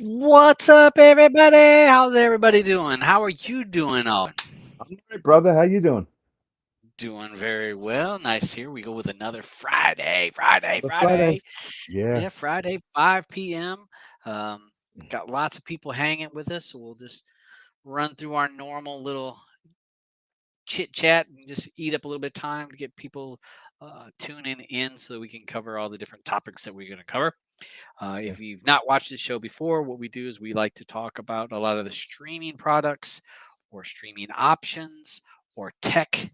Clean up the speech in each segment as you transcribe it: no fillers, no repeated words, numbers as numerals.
What's up, everybody? How's everybody doing? How are you doing, all? I'm all right, brother. How you doing? Doing very well. Nice. Here we go with another Friday. Friday, Another Friday. Friday. Yeah. Yeah, Friday, 5 p.m. Um, got lots of people hanging with us, so we'll just run through our normal little chit chat and just eat up a little bit of time to get people tuning in so that we can cover all the different topics that we're going to cover. Okay. If you've not watched this show before, what we do is we like to talk about a lot of the streaming products or streaming options or tech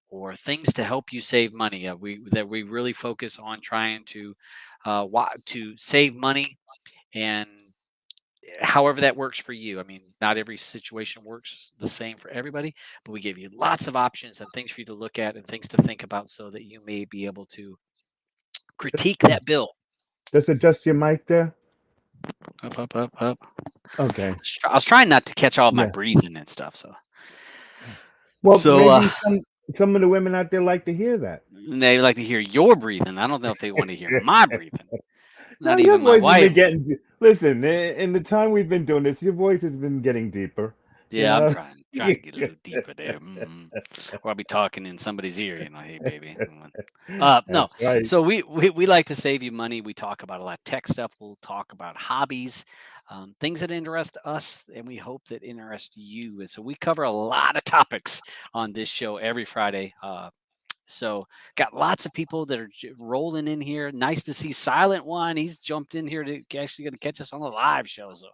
or things to help you save money. We really focus on trying to save money, and however that works for you. I mean, not every situation works the same for everybody, but we give you lots of options and things for you to look at and things to think about so that you may be able to critique that bill. Just adjust your mic there. Up, up, up, up. Okay. I was trying not to catch all my Yeah. breathing and stuff. So, Well, so maybe some of the women out there like to hear that. they like to hear your breathing. I don't know if they want to hear my breathing. No, Not your even my voice has been wife. getting. Listen, in the time we've been doing this, your voice has been getting deeper. You Yeah, I'm know. trying to get a little deeper there. Or I'll be talking in somebody's ear. Hey, baby. No. That's right. So we like to save you money. We talk about a lot of tech stuff. We'll talk about hobbies, things that interest us, and we hope that interest you. And so we cover a lot of topics on this show every Friday. So got lots of people that are rolling in here. Nice to see Silent One. He's jumped in here to actually going to catch us on the live show. So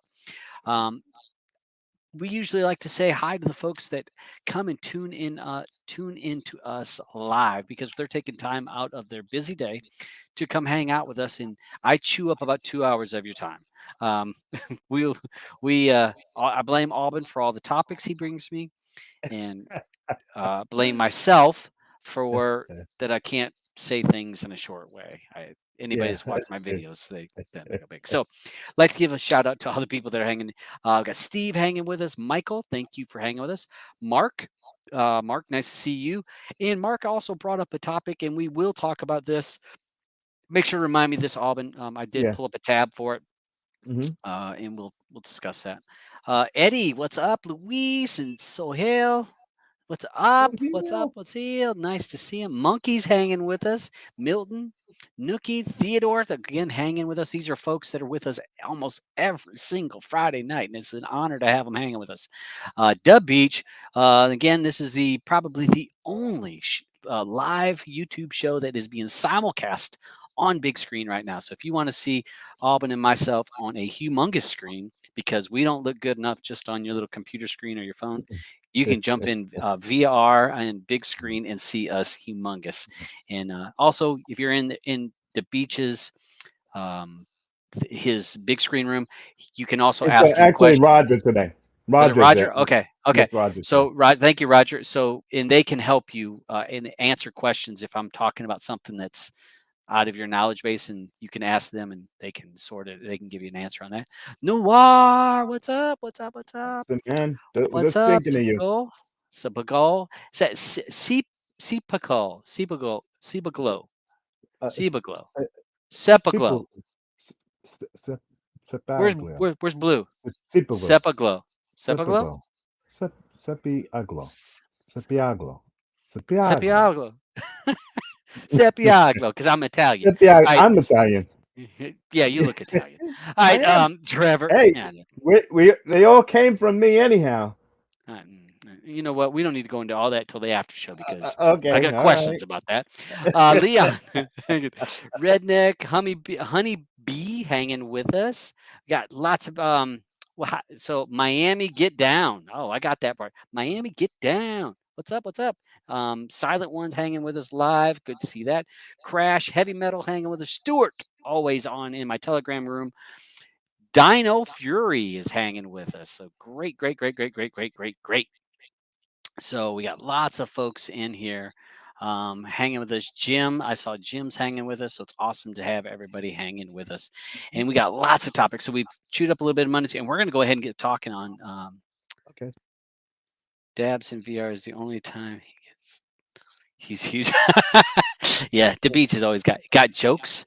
um, we usually like to say hi to the folks that come and tune into us live because they're taking time out of their busy day to come hang out with us, and I chew up about 2 hours of your time. um, we'll I blame Aubyn for all the topics he brings me, and blame myself for that I can't say things in a short way. Anybody Yeah. that's watched my videos, they go big. So, like to give a shout out to all the people that are hanging. I've got Steve hanging with us. Michael, thank you for hanging with us. Mark, Mark, nice to see you. And Mark also brought up a topic, and we will talk about this. Make sure to remind me this, Aubyn. I did Yeah. pull up a tab for it, Hmm. and we'll discuss that. Eddie, what's up? Luis and Sohail. What's up? What's up? What's here? Nice to see him. Monkey's hanging with us. Milton, Nookie, Theodore, again hanging with us. These are folks that are with us almost every single Friday night, and it's an honor to have them hanging with us. Dub Beach, again, this is probably the only live YouTube show that is being simulcast on big screen right now. So if you want to see Aubyn and myself on a humongous screen, because we don't look good enough just on your little computer screen or your phone, you can jump in VR and big screen and see us humongous. And also, if you're in the beaches, his big screen room, you can also It's ask him actually questions. Roger today. Was it Roger's there. Roger? Okay, okay. Yes, Roger's there. So, thank you, Roger. So, and they can help you and answer questions if I'm talking about something that's out of your knowledge base, and you can ask them and they can sort it. They can give you an answer on that. Noir, what's up? What's up? What's up? So, man, What's just up, thinking of you. Sebago? Sebago? Sepaglo. Sepaglo. Sepaglo. Sepaglo. Uh, Sepaglo. Sipo, Sip- Where's Sipaglo. where's blue? Sipaglo. Sepaglo. Sepaglo? Sipaglo. Sepiaglo. Sepiaglo. Sepiaglo. Sepiaglo. Sepiaglo, because I'm Italian. I I'm Italian. yeah, you look Italian. All I right, am. Trevor. Hey, Yeah, they all came from me anyhow. you know what? We don't need to go into all that till the after show because I Okay, got all questions right. about that. Leon, redneck, honey bee hanging with us. Got lots of so Miami, get down. Oh, I got that part. Miami, get down. What's up? What's up? Silent One's hanging with us live. Good to see that. Crash, heavy metal hanging with us. Stuart, always on in my Telegram room. Dino Fury is hanging with us. So great, great, great, great, great, great, great, great. So we got lots of folks in here hanging with us. Jim, I saw Jim's hanging with us. So it's awesome to have everybody hanging with us. And we got lots of topics. So we've chewed up a little bit of money, and we're going to go ahead and get talking on Okay. dabs in VR is the only time he's huge. Yeah, the beach has always got jokes.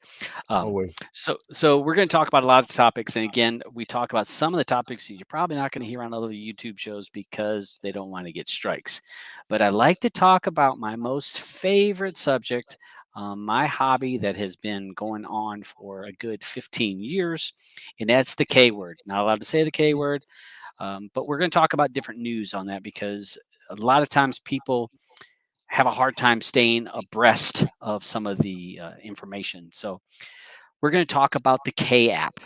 Um, Always. so we're going to talk about a lot of topics, and again, we talk about some of the topics that you're probably not going to hear on other YouTube shows because they don't want to get strikes. But I like to talk about my most favorite subject, my hobby that has been going on for a good 15 years, and that's the K word. Not allowed to say the K word, but we're going to talk about different news on that because a lot of times people have a hard time staying abreast of some of the information. So we're going to talk about the K app.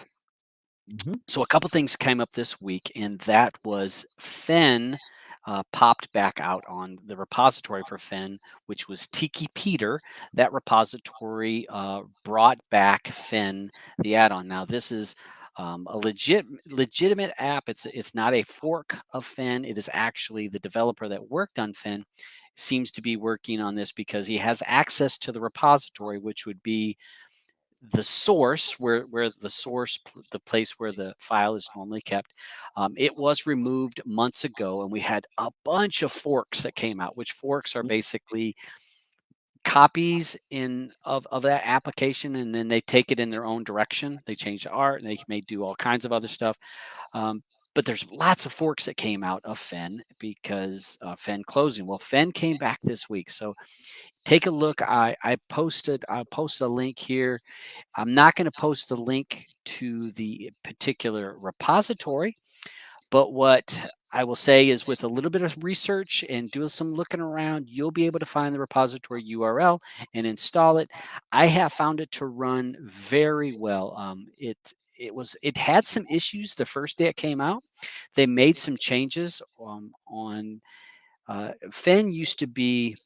Hmm. So a couple things came up this week, and that was Fen popped back out on the repository for Fen, which was Tiki Peter. That repository brought back Fen, the add-on. Now this is a legitimate app. It's not a fork of Fen. It is actually the developer that worked on Fen seems to be working on this because he has access to the repository, which would be the source where the source the place where the file is normally kept. It was removed months ago, and we had a bunch of forks that came out, which forks are basically copies of that application, and then they take it in their own direction. They change the art, and they may do all kinds of other stuff. um, but there's lots of forks that came out of Fen because Fen closing. Well, Fen came back this week, so take a look. I'll post a link here. I'm not going to post the link to the particular repository, but what I will say is with a little bit of research and doing some looking around, you'll be able to find the repository URL and install it. I have found it to run very well. It had some issues the first day it came out. They made some changes on Fen used to be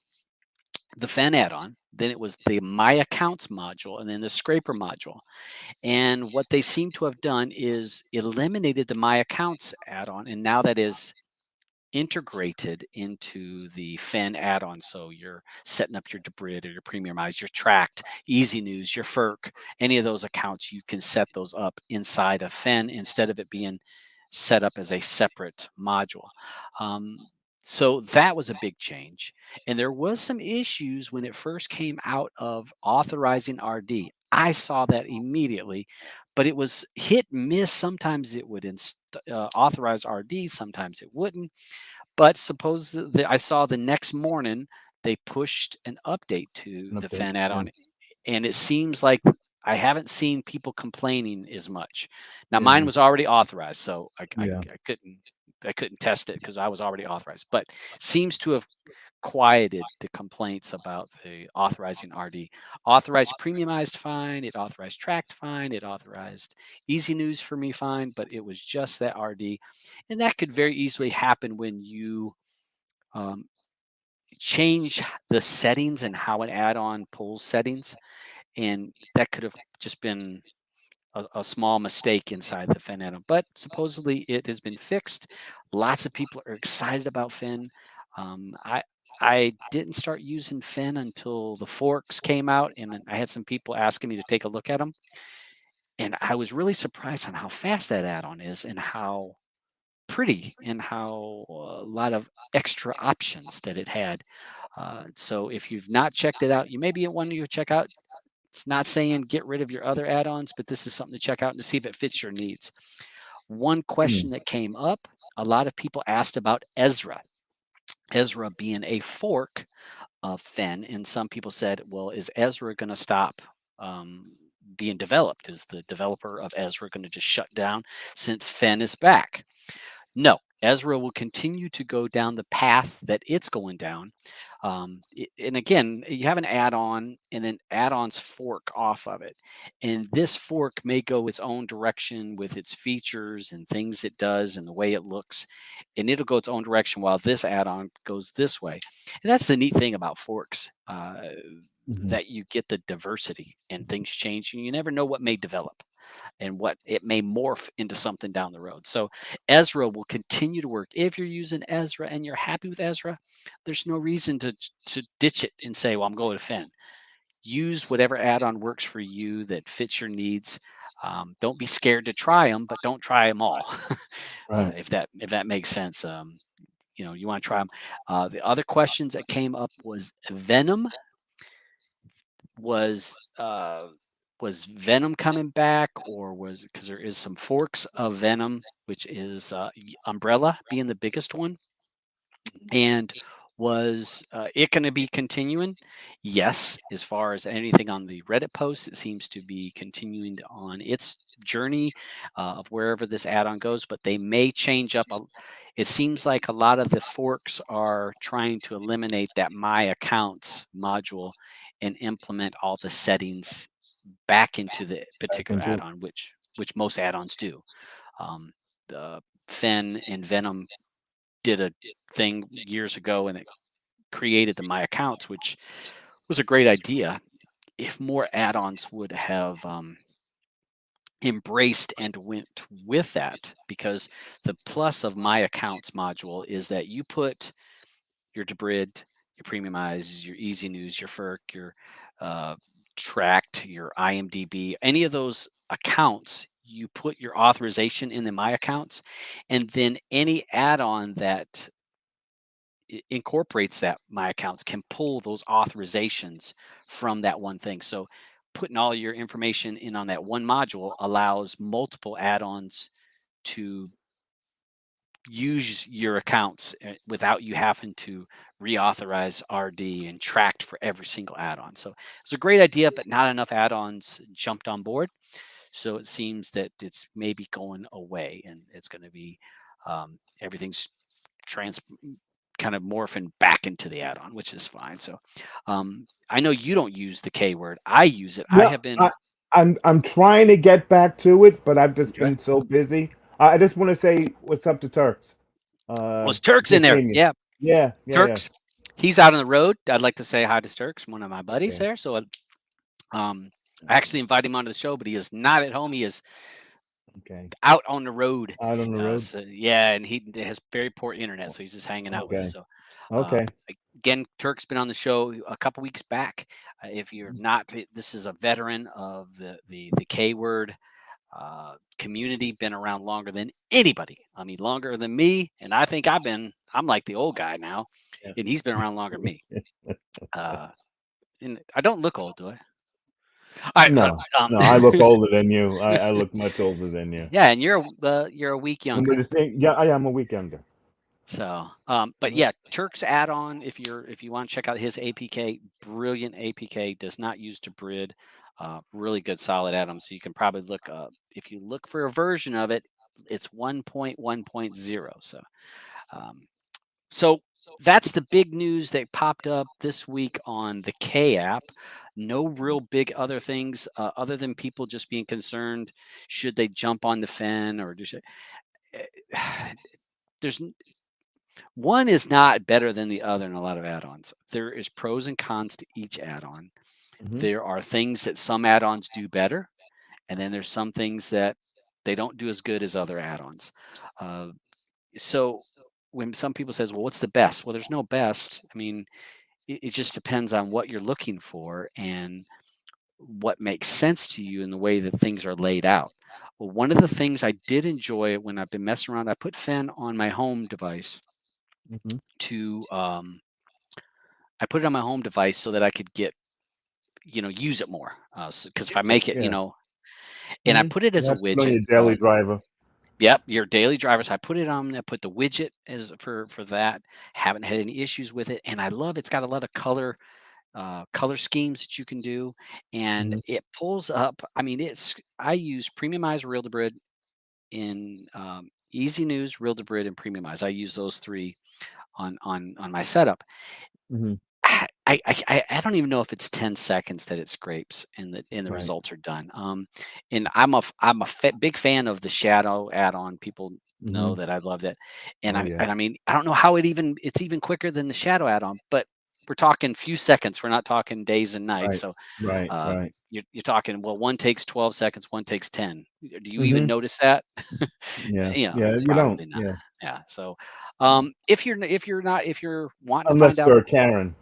the Fen add-on. Then it was the My Accounts module, and then the Scraper module. And what they seem to have done is eliminated the My Accounts add-on, and now that is integrated into the Fen add-on. So you're setting up your Debrid or your Premiumize, your Tracked, Easy News, your FERC, any of those accounts, you can set those up inside of Fen instead of it being set up as a separate module. Um, so that was a big change. And there was some issues when it first came out of authorizing RD. I saw that immediately, but it was hit and miss. Sometimes it would authorize RD, sometimes it wouldn't. But suppose that I saw the next morning they pushed an update to An the update. Fen Yeah. add-on, and it seems like I haven't seen people complaining as much. Now mine Yeah. was already authorized, so Yeah. I couldn't test it because I was already authorized. But seems to have quieted the complaints about the authorizing RD. Authorized premiumized fine, it authorized tracked fine, it authorized easy news for me fine, but it was just that RD. And that could very easily happen when you um, change the settings and how an add-on pulls settings. And that could have just been a small mistake inside the Fen add-on. But supposedly it has been fixed. Lots of people are excited about Fen. Um, I I didn't start using Fen until the forks came out, and then I had some people asking me to take a look at them. And I was really surprised on how fast that add-on is and how pretty and how a lot of extra options that it had. So if you've not checked it out, you may be one you check out. It's not saying get rid of your other add-ons, but this is something to check out and to see if it fits your needs. One Hmm. question that came up, a lot of people asked about Ezra. Ezra being a fork of Fen, and some people said, well, is Ezra going to stop being developed? Is the developer of Ezra going to just shut down since Fen is back? No, Ezra will continue to go down the path that it's going down. And again, you have an add-on, and then add-ons fork off of it. And this fork may go its own direction with its features and things it does and the way it looks. And it'll go its own direction while this add-on goes this way. And that's the neat thing about forks, Hmm. that you get the diversity and things change, and you never know what may develop and what it may morph into something down the road. So Ezra will continue to work. If you're using Ezra and you're happy with Ezra, there's no reason to ditch it and say, well, I'm going to Fen. Use whatever add-on works for you that fits your needs. Don't be scared to try them, but don't try them all. Right. If that makes sense. You want to try them. The other questions that came up was Venom. was Venom coming back, or was because there is some forks of Venom, which is Umbrella being the biggest one, and was it going to be continuing? Yes, as far as anything on the Reddit posts, it seems to be continuing on its journey of wherever this add-on goes, but they may change up. It seems like a lot of the forks are trying to eliminate that My Accounts module and implement all the settings back into the Back particular into add-on, which most add-ons do. The Fen and Venom did a thing years ago, and it created the My Accounts, which was a great idea. If more add-ons would have embraced and went with that, because the plus of My Accounts module is that you put your Debrid, your Premiumize, your Easy News, your FERC, your Tracked, your IMDb, any of those accounts, you put your authorization in the My Accounts, and then any add-on that incorporates that My Accounts can pull those authorizations from that one thing. So putting all your information in on that one module allows multiple add-ons to use your accounts without you having to reauthorize RD and Tracked for every single add-on. So it's a great idea, but not enough add-ons jumped on board. So it seems that it's maybe going away, and it's going to be everything's kind of morphing back into the add-on, which is fine. So I know you don't use the K word. I use it. I Yeah, have been. I'm trying to get back to it, but I've just Okay. been so busy. I just want to say what's up to Turks. Was Turks in Just there? seen you. Yeah, Yeah. Turks. He's out on the road. I'd like to say hi to Turks, one of my buddies Okay. there. So I actually invited him onto the show, but he is not at home. He is Okay. out on the road. Out on the road. So yeah, and he has very poor internet, so he's just hanging out with us. Okay. So uh, Okay. again, Turk's been on the show a couple weeks back. If you're not, this is a veteran of the K word community, been around longer than anybody. I mean, longer than me, and I think I'm like the old guy now, Yeah. and he's been around longer than me. And I don't look old, do I? I No, no, I look older than you. I look much older than you. yeah, and you're a week And we're younger. the same. Yeah, I am a week younger. So, but Mhm. yeah, Turk's add-on, if you want to check out his APK, brilliant APK, does not use Debrid, really good solid add-on. So you can probably look if you look for a version of it, it's 1.1.0. Um, so that's the big news that popped up this week on the K app. No real big other things other than people just being concerned. Should they jump on the Fen or there's one is not better than the other in a lot of add-ons. There is pros and cons to each add-on. Mhm. There are things that some add-ons do better, and then there's some things that they don't do as good as other add-ons. Uh, so when some people says, "Well, what's the best?" Well, there's no best. I mean, it just depends on what you're looking for and what makes sense to you in the way that things are laid out. Well, one of the things I did enjoy when I've been messing around, I put Fen on my home device Mhm. to I put it on my home device so that I could use it more. Because if I make it, Yeah. and I Mhm. put it as You a have to put on widget. your daily driver. Yep, your daily drivers. I put it on. I put the widget as for that. Haven't had any issues with it, and I love. It's got a lot of color schemes that you can do, and Mhm. it pulls up. I mean, I use Premiumize, Real Debrid in Easy News, Real Debrid, and Premiumize. I use those three on my setup. Mhm. I don't even know if it's 10 seconds that it scrapes and the Right. results are done. And I'm a big fan of the shadow add-on. People know Mhm. that I love that, and Oh I yeah. and I mean I don't know how it's even quicker than the shadow add-on, but we're talking few seconds. We're not talking days and nights. Right. So Right. Right. you're talking, well, one takes 12 seconds, one takes 10. Do you even Mhm. notice that? Yeah. Yeah, Yeah. You don't. probably not. Yeah. Yeah. So Yeah. if you're wanting to find Unless out. you're a Karen,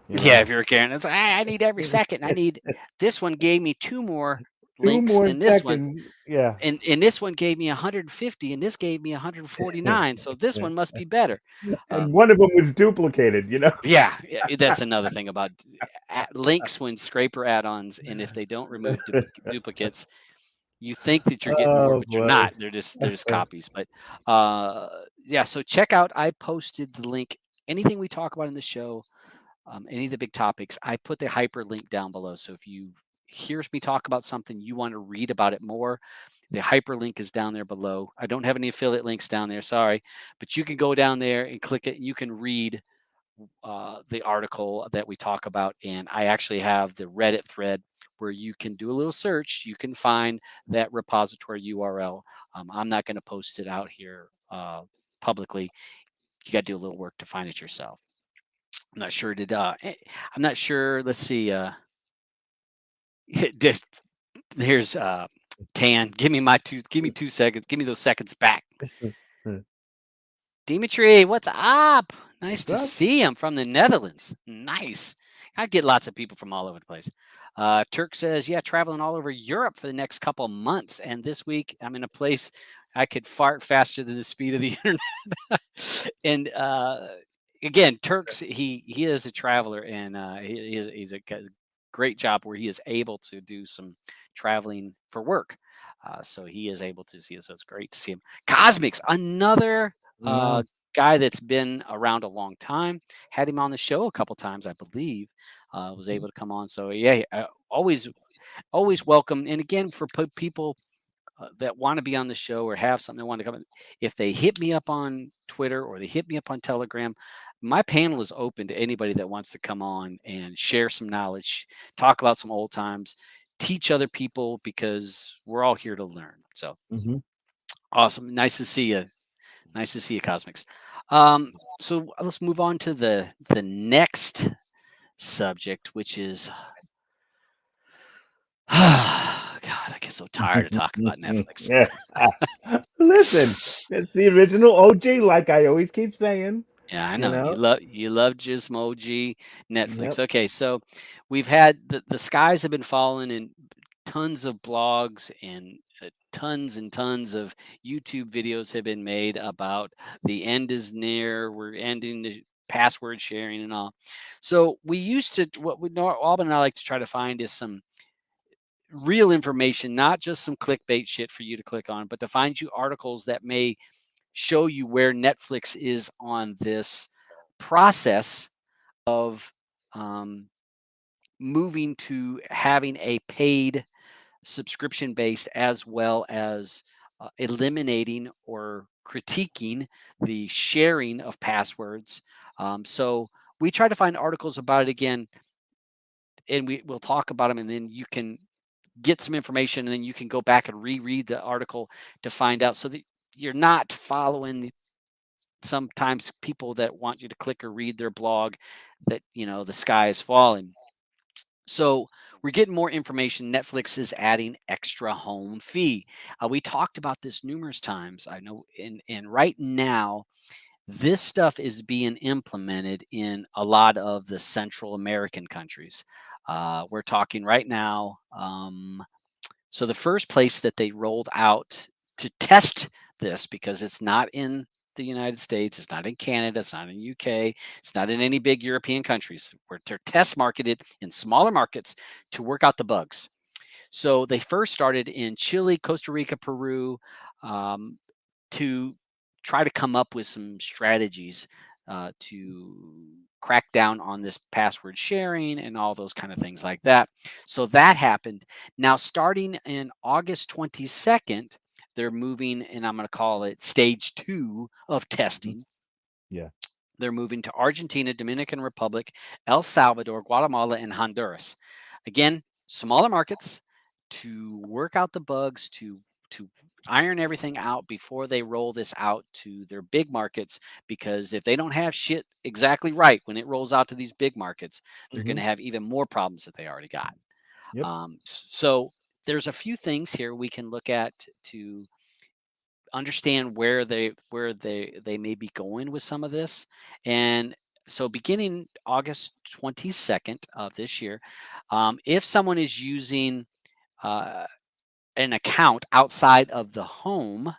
you Yeah, know. if you're a Karen, it's I need every second. I need this one gave me two more 2 links more in this one. seconds. Yeah. And this one gave me 150, and this gave me 149. So this one must be better. And Um, one of them was duplicated, you know? yeah, that's another thing about links when scraper add-ons, and if they don't remove duplicates, you think that you're getting more, Oh, but you're boy. not. They're just copies. But yeah, so check out. I posted the link. Anything we talk about in the show, any of the big topics, I put the hyperlink down below. So if you hear me talk about something, you want to read about it more, the hyperlink is down there below. I don't have any affiliate links down there, sorry, but you can go down there and click it, and you can read the article that we talk about. And I actually have the Reddit thread where you can do a little search. You can find that repository URL. I'm not going to post it out here publicly. You got to do a little work to find it yourself. I'm not sure. I'm not sure. Let's see. Here's Tan. Give me 2 seconds. Give me those seconds back. Dimitri, what's up? Nice What's to up? see him from the Netherlands. Nice. I get lots of people from all over the place. Turk says, yeah, traveling all over Europe for the next couple of months. And this week I'm in a place I could fart faster than the speed of the internet. And again, Turk's he is a traveler, and he's a great job where he is able to do some traveling for work. So he is able to see us. So it's great to see him. Cosmics, another Mm, guy that's been around a long time. Had him on the show a couple times, I believe. Was able to come on. So yeah, always welcome. And again, for people that want to be on the show or have something they want to come in, if they hit me up on Twitter or they hit me up on Telegram, my panel is open to anybody that wants to come on and share some knowledge, talk about some old times, teach other people, because we're all here to learn. So mhm. awesome. Nice to see you. Nice to see you, Cosmics. So let's move on to the next subject, which is God, I get so tired of talking about Netflix. Yeah. Listen, it's the original OG, like I always keep saying, Yeah, I you know. know? You love Gizmoji, Netflix. Yep. Okay, so we've had the skies have been falling, and tons of blogs and tons and tons of YouTube videos have been made about the end is near. We're ending the password sharing and all. So we used to what we know. Auburn and I like to try to find is some real information, not just some clickbait shit for you to click on, but to find you articles that may show you where Netflix is on this process of um, moving to having a paid subscription based, as well as eliminating or critiquing the sharing of passwords. So we try to find articles about it again, and we'll talk about them, and then you can get some information, and then you can go back and reread the article to find out, so that you're not following sometimes people that want you to click or read their blog that the sky is falling. So we're getting more information. Netflix is adding extra home fee. We talked about this numerous times. I know, and right now this stuff is being implemented in a lot of the Central American countries. We're talking right now. So the first place that they rolled out to test this, because it's not in the United States, it's not in Canada, it's not in UK, it's not in any big European countries, where they're test marketed in smaller markets to work out the bugs. So they first started in Chile, Costa Rica, Peru, um, to try to come up with some strategies to crack down on this password sharing and all those kind of things like that. So that happened. Now, starting in August 22nd, they're moving, and I'm going to call it stage 2 of Mhm. testing. Yeah. They're moving to Argentina, Dominican Republic, El Salvador, Guatemala, and Honduras. Again, smaller markets to work out the bugs, to iron everything out before they roll this out to their big markets. Because if they don't have shit exactly right when it rolls out to these big markets, they're going Mhm. to have even more problems that they already got. Yep. So there's a few things here we can look at to understand where they may be going with some of this. And so beginning August 22nd of this year, if someone is using an account outside of the home,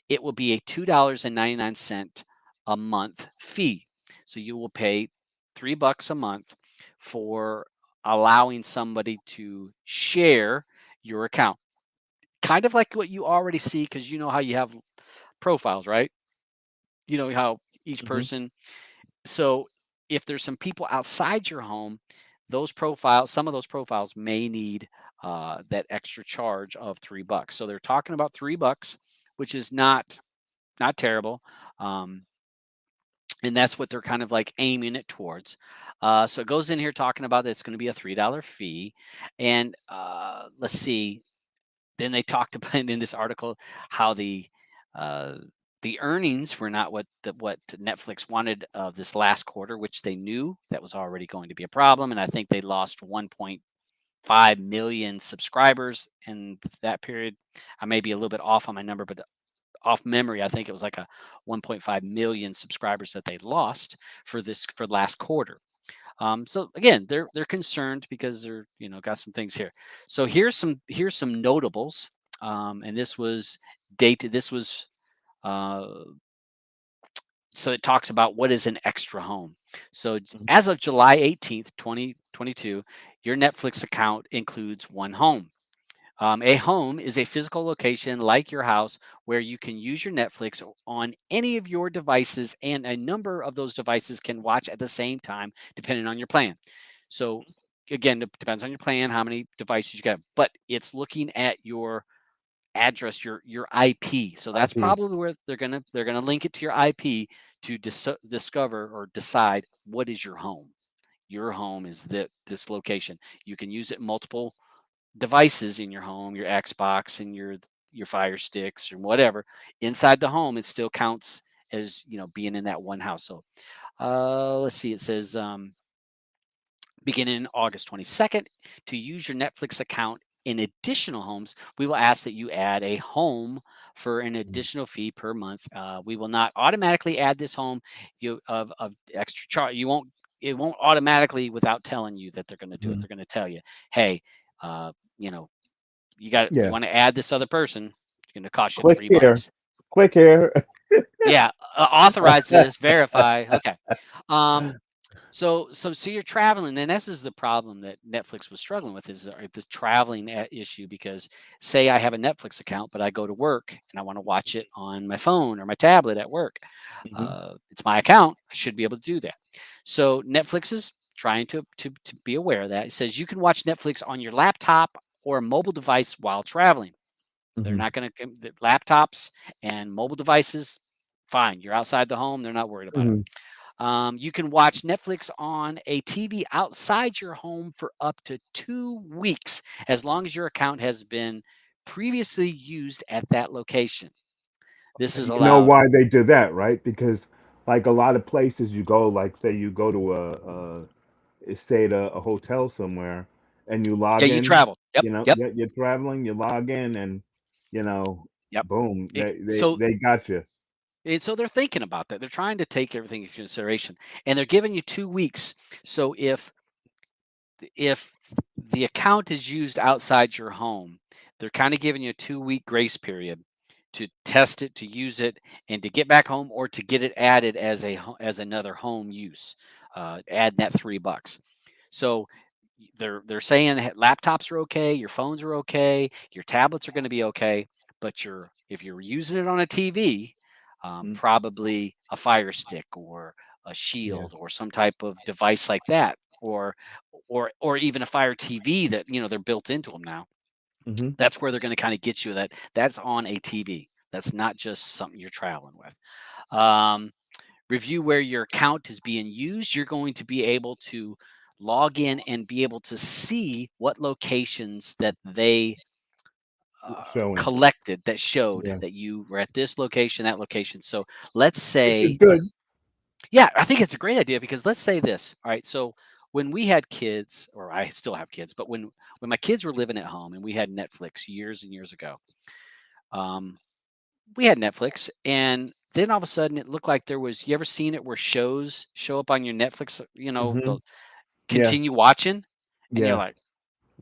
it will be a $2.99 a month fee. So you will pay $3 a month for allowing somebody to share your account. Kind of like what you already see, because you know how you have profiles, right? You know how each Hmm. person. So if there's some people outside your home, those profiles, some of those profiles may need that extra charge of $3. So they're talking about $3, which is not terrible. Um, and that's what they're kind of like aiming it towards. So it goes in here talking about that it's going to be a $3 fee. And let's see, then they talked about in this article how uh, the earnings were not what Netflix wanted of this last quarter, which they knew that was already going to be a problem. And I think they lost 1.5 million subscribers in that period. I may be a little bit off on my number, but off memory, I think it was like a 1.5 million subscribers that they lost for last quarter. So again, they're concerned because they're got some things here. So here's some notables, and this was dated. This was uh, so it talks about what is an extra home. So as of July 18th, 2022, your Netflix account includes one home. A home is a physical location like your house where you can use your Netflix on any of your devices, and a number of those devices can watch at the same time, depending on your plan. So, again, it depends on your plan, how many devices you got, but it's looking at your address, your IP. So that's IP. probably where they're gonna link it to your IP to discover or decide what is your home. Your home is this location. You can use it multiple devices in your home, your Xbox and your Fire Sticks or whatever inside the home. It still counts as being in that one house. So let's see. It says beginning August 22nd, to use your Netflix account in additional homes, we will ask that you add a home for an additional fee per month. We will not automatically add this home of extra charge. It won't automatically without telling you that they're going to do it. Hmm. They're going to tell you, hey, uh, you know, you Yeah. want to add this other person, it's going to cost you Click three here. bucks. Click here. Yeah, authorize this, verify. Okay. Um, so you're traveling, and this is the problem that Netflix was struggling with is this traveling issue. Because say I have a Netflix account, but I go to work and I want to watch it on my phone or my tablet at work. Hmm. It's my account. I should be able to do that. So Netflix is trying to be aware of that. It says you can watch Netflix on your laptop or a mobile device while traveling. They're Hmm. not going to laptops and mobile devices. Fine, you're outside the home. They're not worried about it. Hmm. You can watch Netflix on a TV outside your home for up to 2 weeks, as long as your account has been previously used at that location. This is You know allowed. why they do that, right? Because like a lot of places you go, like say you go to stay at a hotel somewhere and you Yeah, log you in, travel. Yep, you know, yep, you're traveling, you log in and you know, yep. boom, It, they so, they got you. so they're thinking about that. They're trying to take everything into consideration, and they're giving you 2 weeks. So if the account is used outside your home, they're kind of giving you a 2-week grace period to test it, to use it, and to get back home, or to get it added as another home use. Add that $3. So they're saying that laptops are okay, your phones are okay, your tablets are going to be okay, but if you're using it on a TV, Mm. probably a Fire Stick or a Yeah. Shield or some type of device like that, or even a Fire TV that they're built into them now. Hmm. That's where they're going to kind of get you that's on a TV. That's not just something you're traveling with. Um, Review where your account is being used. You're going to be able to log in and be able to see what locations that they Showing. collected that showed Yeah. that you were at this location, that location. So let's Which is say, good. yeah, I think it's a great idea, because let's say this. All right, so when we had kids, or I still have kids, but when my kids were living at home and we had Netflix years and years ago, um, we had Netflix, and then all of a sudden it looked like there was. You ever seen it where shows show up on your Netflix? Hmm. They'll Yes. continue watching, and you're Yeah. like,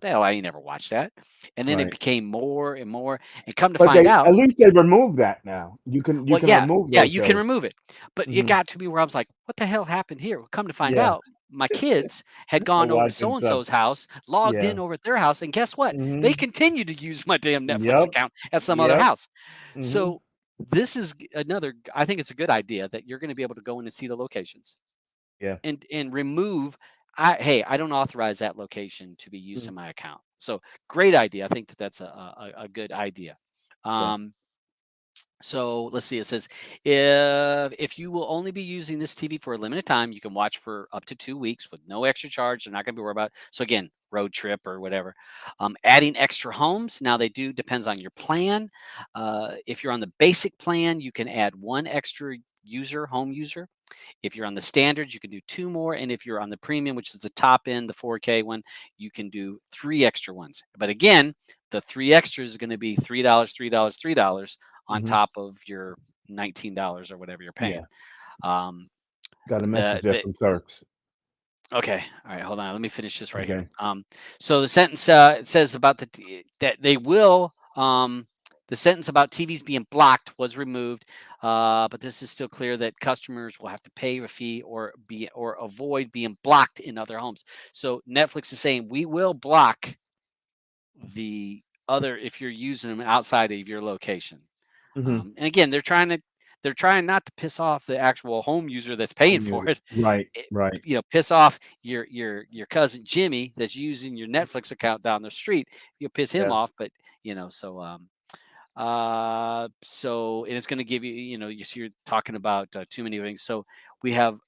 the hell, I ain't never watched that. And then it Right. became more and more, and come to But find they out, at least they removed that now. You well, can yeah, remove yeah, those you can shows. remove it. But it Hmm. got to be where I was like, what the hell happened here? Well, come to find Yeah. out, my kids had Or gone over to watching so and stuff. so's house, logged Yeah. in over at their house, and guess what? They Hmm. continue to use my damn Netflix Yep. account at some other Yep. house. Hmm. So this is another. I think it's a good idea that you're going to be able to go in and see the locations Yeah. and remove. Hey, I don't authorize that location to be used Mm. in my account. So great idea. I think that that's a good idea. Yeah. Um, so let's see. It says if you will only be using this TV for a limited time, you can watch for up to 2 weeks with no extra charge. They're not going to be worried about it. So again, road trip or whatever. Adding extra homes now they do depends on your plan. If you're on the basic plan, you can add one extra home user. If you're on the standards, you can do two more. And if you're on the premium, which is the top end, the 4K one, you can do three extra ones. But again, the three extras is going to be $3, $3, $3 on Hmm. top of your $19 or whatever you're paying. Yeah. Um, Got a message there the from Turks. Okay, all right, hold on. Let me finish this right here. Okay. So the sentence it says about that they will. The sentence about TVs being blocked was removed, but this is still clear that customers will have to pay a fee or avoid being blocked in other homes. So Netflix is saying we will block the other if you're using them outside of your location. Hmm. And again, they're trying not to piss off the actual home user that's paying Home for music. it. Right. Right. Piss off your cousin Jimmy that's using your Netflix account down the street. You'll piss him Yeah. off, but so and it's going to give you, you see, you're talking about too many things. So we have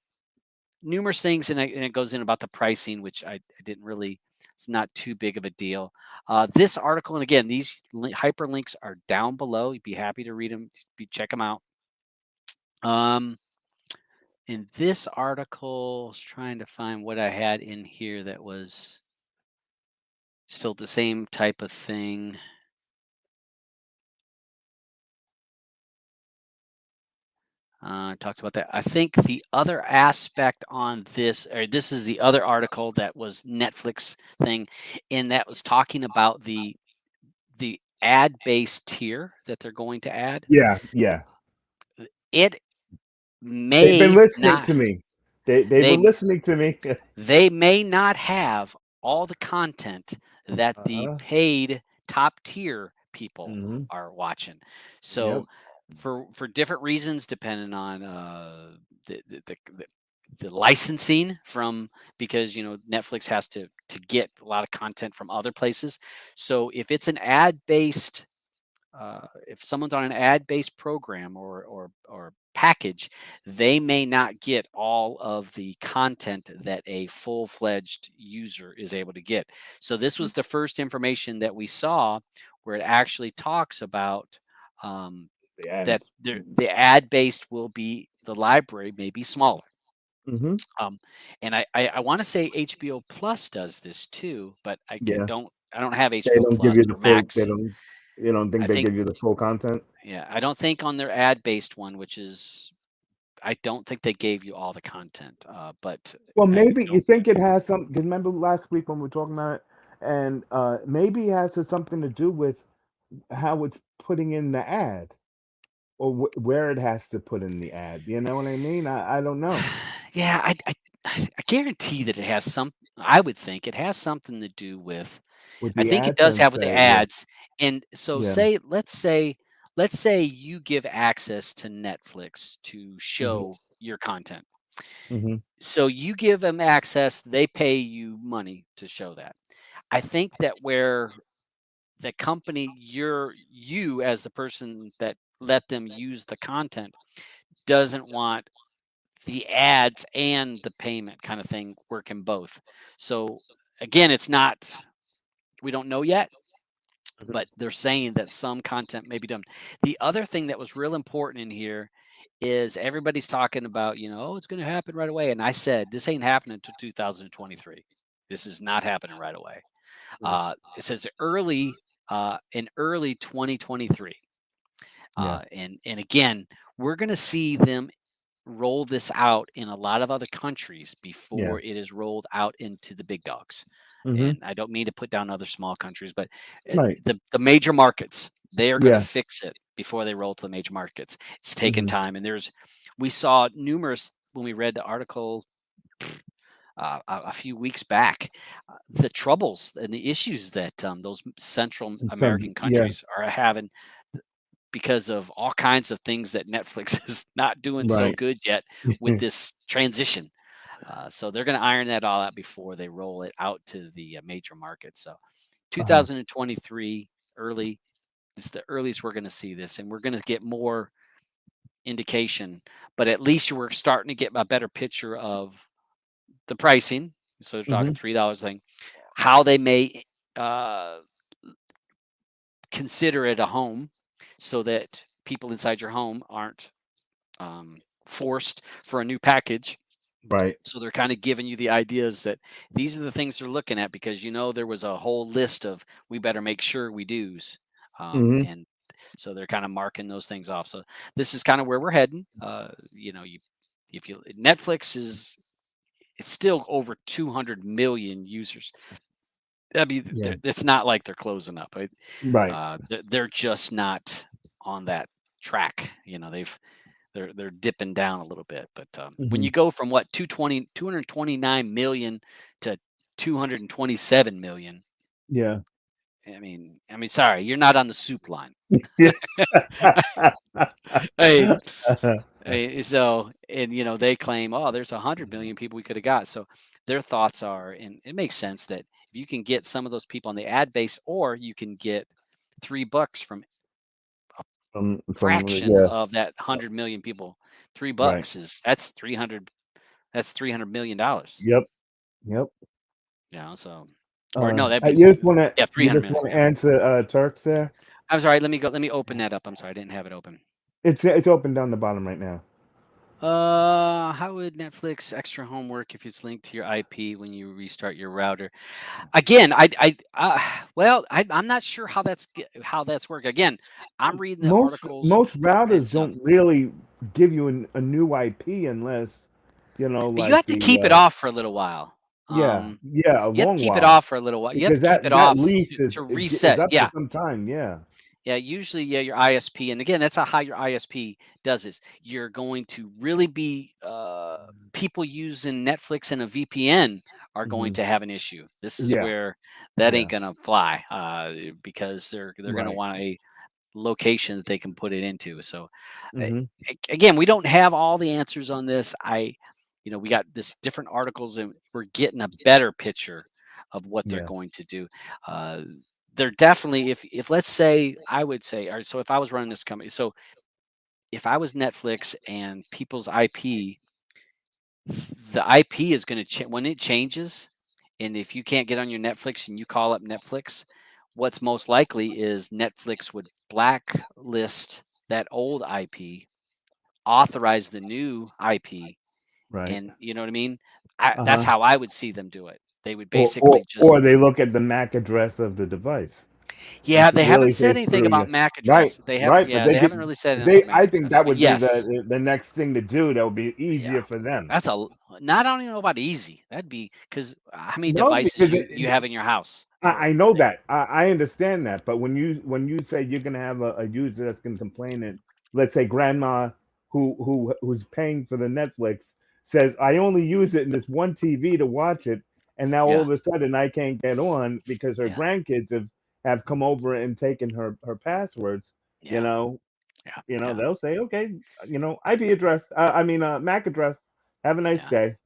numerous things, and it goes in about the pricing, which I didn't really. It's not too big of a deal. This article, and again, these hyperlinks are down below. You'd be happy to read them, check them out. In this article, I was trying to find what I had in here that was still the same type of thing. Talked about that. I think the other aspect on this, or this is the other article that was Netflix thing, and that was talking about the ad-based tier that they're going to add. Yeah. Yeah. It They've been may listening not to me. They were they listening to me. they may not have all the content that the Uh-huh. paid top tier people Hmm. are watching. So Yep. for different reasons, depending on the, the, the the the licensing from, because Netflix has to get a lot of content from other places. So if it's an ad based if someone's on an ad-based program or package, they may not get all of the content that a full-fledged user is able to get. So this was the first information that we saw where it actually talks about um, The ads. that the ad-based will be the library may be smaller. Hmm. Um, and I want to say HBO Plus does this too, but Yeah. I don't have They HBO don't give Plus you the or full. They Max. don't. You don't think I they think give you the full content? Yeah, I don't think on their ad-based one, which is I don't think they gave you all the content, but Well, I maybe you don't. think it has some. Because remember last week when we were talking about it, and maybe it has something to do with how it's putting in the ad, or where it has to put in the ad. You know what I mean? I don't know. Yeah, I guarantee that it has some. I would think it has something to do with. With I the think it ads does and have with the say, yeah, ads, and so yeah, let's say you give access to Netflix to hmm, show your content. hmm, So you give them access, they pay you money to show that. I think that where the company you as the person that let them use the content doesn't want the ads and the payment kind of thing working both. So again, it's not, we don't know yet, hmm, but they're saying that some content may be done. The other thing that was real important in here is everybody's talking about, oh, it's going to happen right away. And I said, this ain't happening until 2023. This is not happening right away. yeah, It says in early 2023. yeah, And again, we're going to see them. roll this out in a lot of other countries Yeah. before it is rolled out into the big dogs. Mhm. And I don't mean to put down other small countries, but Right. the major markets, they are going to Yeah. fix it before they roll to the major markets. It's taking Mhm. time, and we saw numerous when we read the article a few weeks back, the troubles and the issues that those Central American Yeah. countries are having because of all kinds of things that Netflix is not doing so Right. good yet with this transition. So they're going to iron that all out before they roll it out to the major markets. So Uh-huh. 2023 early is the earliest we're going to see this, and we're going to get more indication. But at least we're starting to get a better picture of the pricing. So they're talking Mhm. $3 thing, how they may uh, consider it a home, so that people inside your home aren't forced for a new package. Right. So they're kind of giving you the ideas that these are the things they're looking at, because there was a whole list of we better make sure we do's, Mhm. and so they're kind of marking those things off. So this is kind of where we're heading. You if you Netflix is it's still over 200 million users. I mean, Yeah. it's not like they're closing up. Right. They're just not on that track. They're dipping down a little bit. But when you Mhm. go from what 229 million to 227 million, Yeah. I mean, sorry, you're not on the soup line. Yeah. Hey, so, and they claim, oh, there's 100 million people we could have got. So their thoughts are, and it makes sense that if you can get some of those people on the ad base, or you can get $3 from a From fraction yeah. of that 100 million people. three Right. bucks is that's 300. That's $300 million. Yep. Yep. So, or no, that'd be You just wanna yeah, you 300 just million. wanna Yeah. answer, Turks there? I'm sorry. Let me open that up. I'm sorry, I didn't have it open. It's open down the bottom right now. How would Netflix extra home work if it's linked to your IP when you restart your router? Again, I'm not sure how that's work. Again, I'm reading the articles Most routers and stuff. don't really give you a new IP unless, You like have to keep it off for a little while. yeah, Um, yeah, a you have to long keep it while off for a little while. You have because to keep it that off lease to is reset. up for Yeah. some time. Yeah. Yeah, usually, yeah, your ISP, and again, that's how your ISP does this. You're going to really be people using Netflix and a VPN are going Mhm. to have an issue. This is Yeah. where that ain't Yeah. gonna fly, because they're gonna Right. want a location that they can put it into. So, uh, Mhm. again, we don't have all the answers on this. We got this different articles, and we're getting a better picture of what they're Yeah. going to do. Uh, they're definitely, if let's say, I would say, or so if I was running this company, so if I was Netflix and people's IP, the IP is going to change when it changes. And if you can't get on your Netflix and you call up Netflix, what's most likely is Netflix would blacklist that old IP, authorize the new IP, Right. and you know what I mean? That's Uh-huh. how I would see them do it. They would Or basically just, they look at the MAC address of the device. yeah, To they haven't really say said anything screw you. about MAC Right, address. They haven't, right, but yeah, they haven't really said anything about MAC I think address. that But would be yes, the next thing to do that would be yeah, easier for them. that's not. I don't even know about easy. That'd be because how many No, devices because you have in your house I for know that? that. I understand that, but when you say you're gonna have a user that's gonna complain and let's say grandma who's paying for the Netflix says, "I only use it in this one TV to watch it, and now all Yeah, of a sudden I can't get on because her yeah, grandkids have come over and taken her passwords," you yeah, know, yeah, yeah, they'll say, "Okay, IP address, I mean, MAC address. Have a nice yeah. day."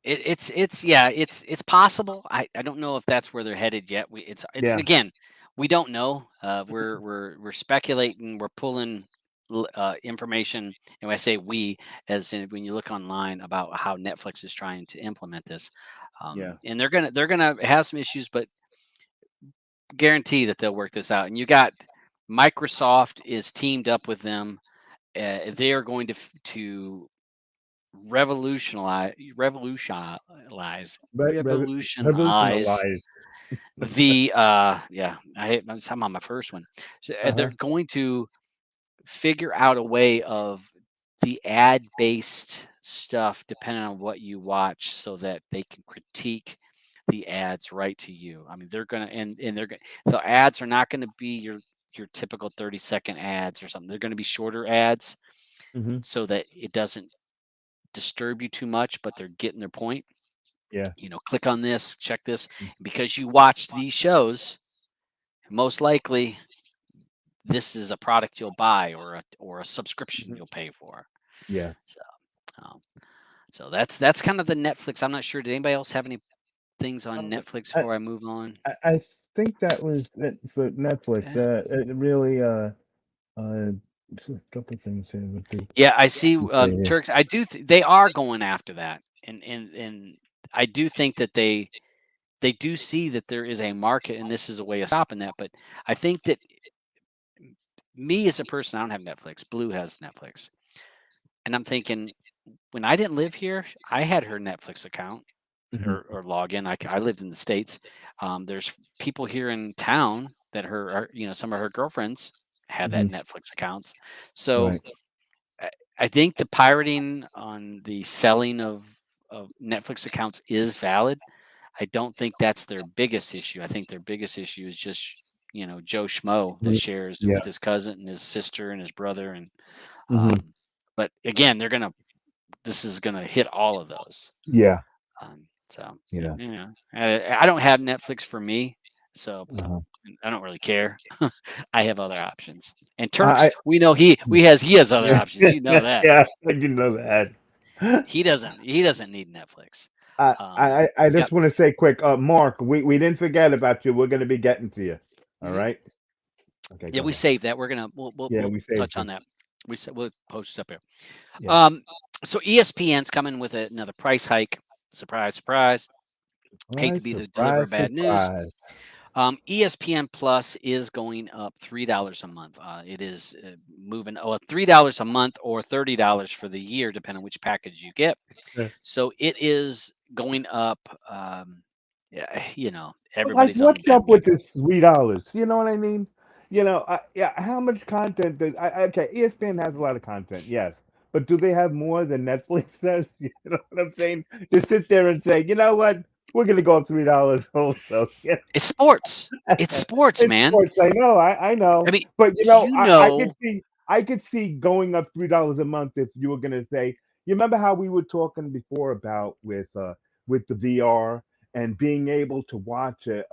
It's possible. I don't know if that's where they're headed yet. It's Yeah, again, we don't know. We're speculating. We're pulling information, and when I say we, as in when you look online about how Netflix is trying to implement this, yeah, and they're gonna have some issues, but guarantee that they'll work this out. And you got Microsoft is teamed up with them. They are going to revolutionize revolutionize revolutionize. the yeah, I'm on my first one. So, they're Uh-huh. going to figure out a way of the ad-based stuff depending on what you watch so that they can critique the ads right to you. I mean, they're gonna and they're gonna the ads are not gonna be your typical 30-second ads or something. They're gonna be shorter ads Hmm. so that it doesn't disturb you too much, but they're getting their point. Yeah. Click on this, check this. Because you watch these shows, most likely this is a product you'll buy or a subscription Mhm. you'll pay for. Yeah. So, um, so that's kind of the Netflix. I'm not sure. Did anybody else have any things on Um, Netflix I, before I move on? I think that was it for Netflix. Yeah. It really uh, just a couple things here with the Yeah, I see. to say here. Turks. I do. They are going after that, and I do think that they do see that there is a market, and this is a way of stopping that. But I think that me as a person, I don't have Netflix. Blue has Netflix, and I'm thinking when I didn't live here, I had her Netflix account Hmm. or login. I lived in the States. There's people here in town that some of her girlfriends have that Hmm. Netflix accounts. So Right. I, I think the pirating on the selling of Netflix accounts is valid. I don't think that's their biggest issue. I think their biggest issue is just Joe Schmo that Mm. shares it Yeah. with his cousin and his sister and his brother and Hmm. but again this is gonna hit all of those. Yeah. So Yeah. I don't have Netflix for me, so Uh-huh. I don't really care. I have other options. And Turks, I we know he has other yeah, options. You know that. yeah, I didn't know that. He doesn't need Netflix. I Yep. just want to say quick, Mark, we didn't forget about you. We're going to be getting to you. All Mhm. right. Okay, Yeah, go we ahead. saved that. We're gonna we'll Yeah, we'll we saved touch you. on that. We'll post it up here. Yeah. Um, so ESPN's coming with another price hike. Surprise, surprise. Hate to Surprise, be the deliverer of surprise, bad news. surprise. ESPN Plus is going up $3 a month. It is moving $3 a month or $30 for the year, depending on which package you get. Yeah. So it is going up. Yeah, Like, everybody's on the what's up with bandwagon. this $3? You know what I mean? Yeah. How much content does? Okay, ESPN has a lot of content, yes, but do they have more than Netflix does? You know what I'm saying? To sit there and say, you know what, we're gonna go up $3 also. Yeah. It's sports. It's sports, It's man. sports. I I know, mean, but you know, I could see going up $3 a month if you were gonna say. You remember how we were talking before about with the VR and being able to watch a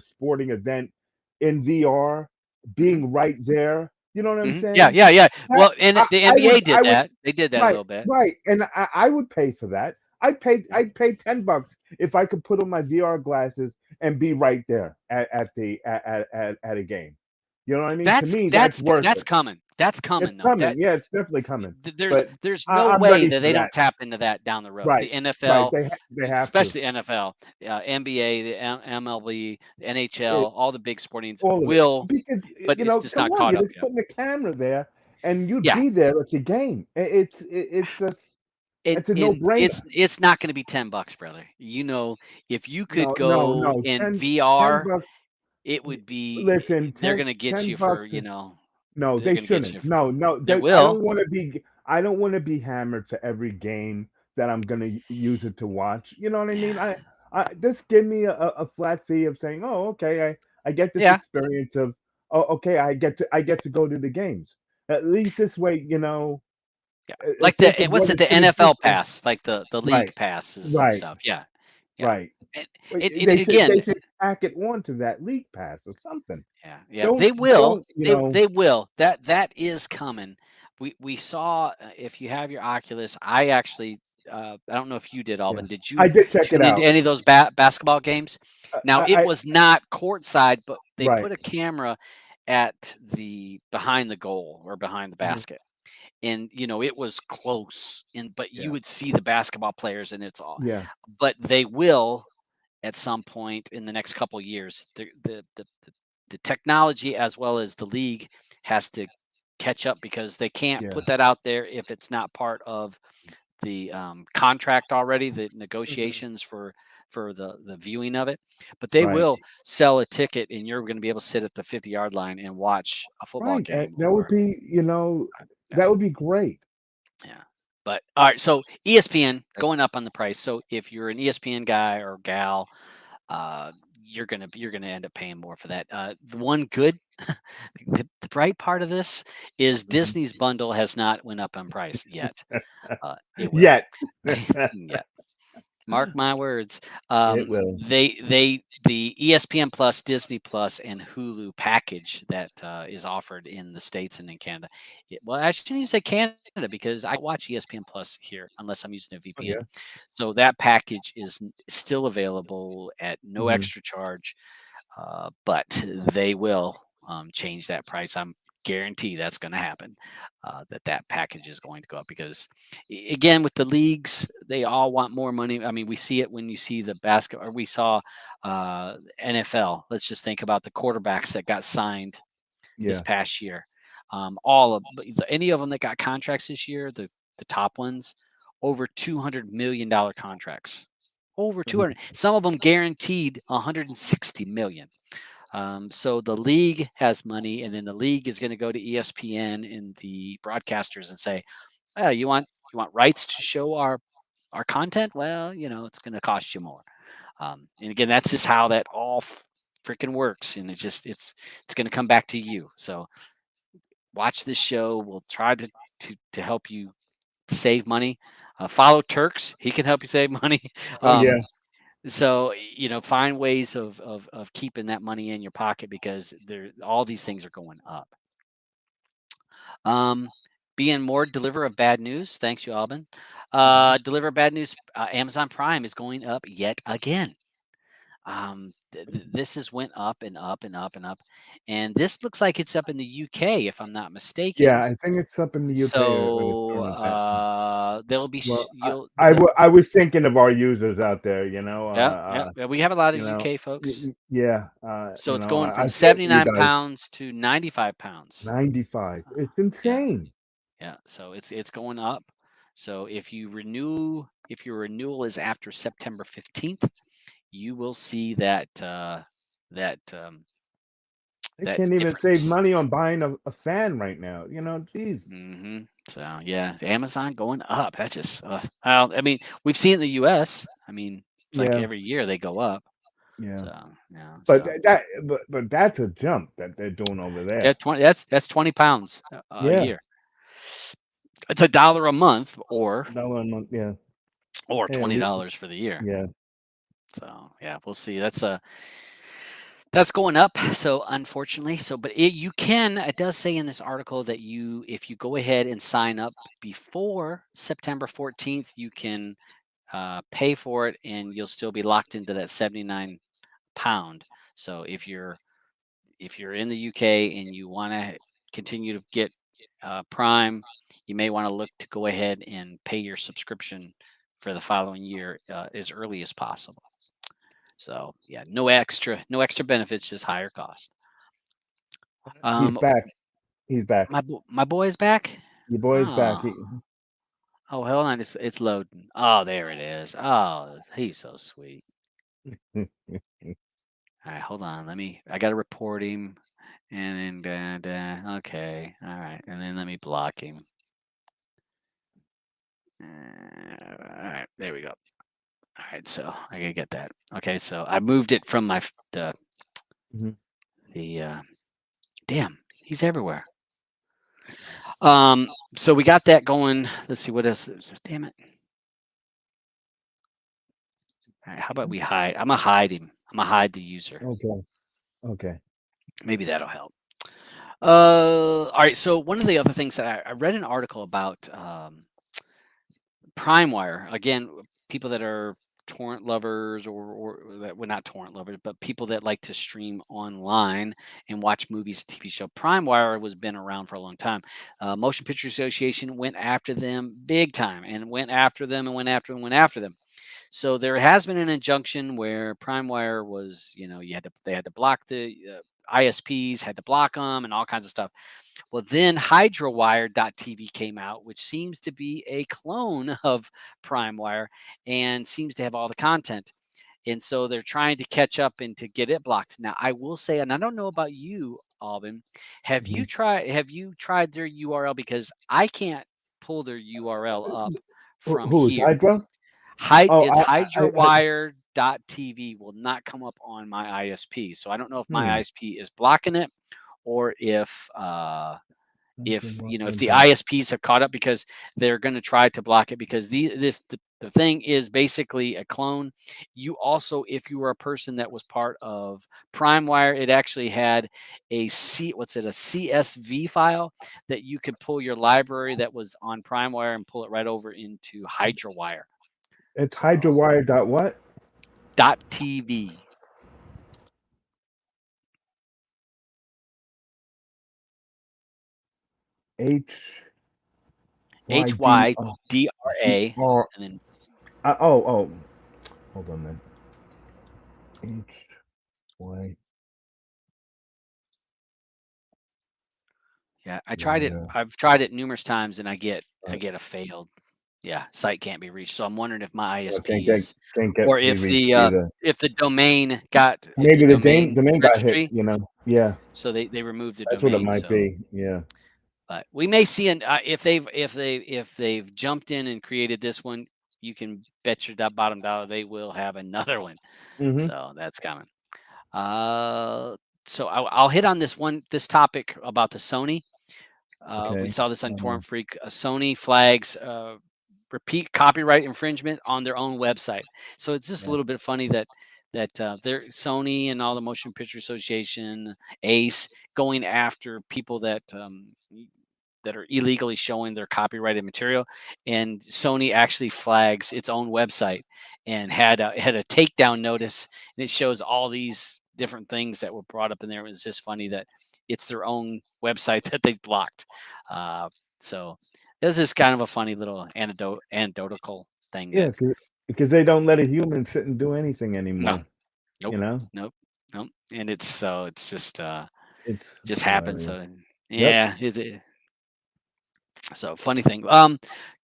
sporting event in VR, mhm, being right there. You know what I'm yeah, saying? yeah, yeah. That Well, and the I NBA I did would that. They did that a right, little bit. right, and I would pay for that. Mhm. I'd pay $10 if I could put on my VR glasses and be right there at a game. You know what I mean? To That's me, that's that's worth that's it. coming. That's It's coming though. coming. Yeah, it's definitely coming. There's But there's no I'm way ready that for they that. don't tap into that down the road. Right, The right. NFL, They have to. especially NFL, NBA, the MLB, the NHL, It, all the big sporting all of it will, because but it's just come not on, caught you're up just yet. putting a camera there, and you'd Yeah, be there at the game. It's just and it's a no and brainer. it's not going to be $10, brother. If you could No, no, go no. in 10 VR, bucks. it would be Listen, they're 10, going to get 10 you for bucks. No, they're they going to get shouldn't. you. No, no, They I will. don't want to be. I don't want to be hammered for every game that I'm gonna use it to watch. You know what I mean? Yeah, I just give me a flat fee of saying, oh, okay, I get this yeah. experience of, oh, okay, I get to go to the games. At least this way, Yeah, like think of what's what it? it's The gonna do NFL for. pass, like the Right, league passes and right, stuff. Yeah, yeah. right. And But it they again, should tack it onto that league pass or something. yeah, yeah. Don't They will. don't They will. That is coming. We saw if you have your Oculus. I don't know if you did, Yeah. Alvin. Did I you did check it tune into out. any of those basketball games? Now it I was not courtside, but they right. put a camera at the behind the goal or behind the Mhm. basket. And it was close but you Yeah. would see the basketball players and it's all Yeah. but they will at some point in the next couple years the technology as well as the league has to catch up because they can't Yeah. put that out there if it's not part of the contract already, the Mhm. negotiations for the viewing of it. But they Right. will sell a ticket and you're going to be able to sit at the 50-yard line and watch a football Right. game That would or be, yeah. that would be great. Yeah. But all right, so ESPN going up on the price. So if you're an ESPN guy or gal, you're gonna end up paying more for that. The one good, the bright part of this is Mhm. Disney's bundle has not went up on price yet. It will. Yet. Yeah. Mark my words. It will. The ESPN Plus, Disney Plus, and Hulu package that is offered in the States and in Canada. Well, I shouldn't even say Canada because I watch ESPN Plus here unless I'm using a Oh, VPN. yeah. So that package is still available at no Mhm. extra charge, but they will change that price. I'm guarantee that's going to happen. That package is going to go up because, again, with the leagues, they all want more money. I mean, we see it when you see the basketball. Or we saw NFL. Let's just think about the quarterbacks that got signed this Yeah. past year. All of any of them that got contracts this year, the top ones, over $200 million contracts. Over Mhm. 200. Some of them guaranteed 160 million. So the league has money, and then the league is going to go to ESPN and the broadcasters and say, "Oh, you want rights to show our content? Well, it's going to cost you more." And again, that's just how that all freaking works, and it's going to come back to you. So watch this show. We'll try to help you save money. Follow Turks; he can help you save money. Oh, yeah. Um, so find ways of keeping that money in your pocket because all these things are going up. Um, being more deliver of bad news. Thanks, you, Alban. Mhm. Deliver bad news. Amazon Prime is going up yet again. This has went up and up and up and up, and this looks like it's up in the UK if I'm not Yeah, mistaken. I think it's up in the UK or it's So something like that. there'll be Well, you'll I was thinking of our users out there, yeah, yeah, yeah. We have a lot of you know, UK folks. yeah, So it's going from I feel for you 79 guys. pounds to 95 pounds. 95. It's Yeah, insane. yeah. So it's going up. So if your renewal is after September 15th, you will see that They that can't even save difference. money on buying a fan right now. Jeez. So yeah, the Amazon going up. That's just well, I mean, we've seen it in the US. I mean, it's like Yeah, every year they go up. yeah. So yeah, But so but that's a jump that they're doing over yeah, there. 20 that's 20 pounds a Yeah. year. It's $1 a month or Dollar a month. Yeah. Hey, at least $20 for the year. yeah. So yeah, we'll see. That's going up. So unfortunately, but it does say in this article that if you go ahead and sign up before September 14th, you can pay for it and you'll still be locked into that 79 pound. So if you're in the UK and you want to continue to get Prime, you may want to look to go ahead and pay your subscription for the following year as early as possible. So yeah, no extra benefits, just higher cost. He's Um, back. He's back. my boy is back. Your boy's back. Oh, oh, hold on, it's loading. Oh, there it is. Oh, he's so sweet. All right, hold on. I got to report him, and then okay, all right, and then let me block him. All right, there we go. All right, so I gotta get that. Okay, so I moved it from Mhm. the damn. He's everywhere. So we got that going. Let's see what else. Damn it. All right, how about we hide? I'm gonna hide him. I'm gonna hide the user. Okay. Okay. Maybe that'll help. All right. So one of the other things that I read an article about Primewire. Again, people that are torrent lovers or that well, not torrent lovers, but people that like to stream online and watch movies and TV show. Primewire was been around for a long time. Motion Picture Association went after them big time and went after them and went after them, went after them. So there has been an injunction where Primewire was, they had to block the ISPs, had to block them, and all kinds of stuff. Well, then HydraWire.tv came out, which seems to be a clone of Primewire and seems to have all the content. And so they're trying to catch up and to get it blocked. Now, I will say, and I don't know about you, Auburn, have Mhm. you tried their URL? Because I can't pull their URL up Who, from who's here. Hydra? Oh, It's I HydraWire.tv will not come up on my ISP. So I don't know if my ISP is blocking it, or if if the ISPs have caught up, because they're going to try to block it, because the thing is basically a clone. You also, if you were a person that was part of Primewire, it actually had a CSV file that you could pull your library that was on Primewire and pull it right over into HydraWire. It's So HydraWire dot what? .tv. H Y D HYDRA, R. and then Oh. Hold on, man. H Y. yeah, I tried it. I've tried it numerous times, and I get a failed. Yeah, site can't be reached. So I'm wondering if my ISP is, Can't get or be reached either. if the domain got, if the Maybe domain domain got hit. registry, Yeah, so they removed the that's what it domain. might So, be. Yeah. but we may see if they've jumped in and created this one, you can bet your bottom dollar they will have another one. Mm-hmm. So that's coming. So I'll hit on this topic about the Sony. Okay. We saw this on Torrent Freak. Sony flags repeat copyright infringement on their own website. So it's just a little bit funny that they're Sony and all the Motion Picture Association, ACE, going after people that are illegally showing their copyrighted material, and Sony actually flags its own website and had a takedown notice, and it shows all these different things that were brought up in there. It was just funny that it's their own website that they blocked. So this is kind of a funny little anecdotal thing. Yeah, because they don't let a human sit and do anything No, anymore. nope, You know, nope, nope. And it's just it's happens. hilarious. So Yep. yeah, so funny thing.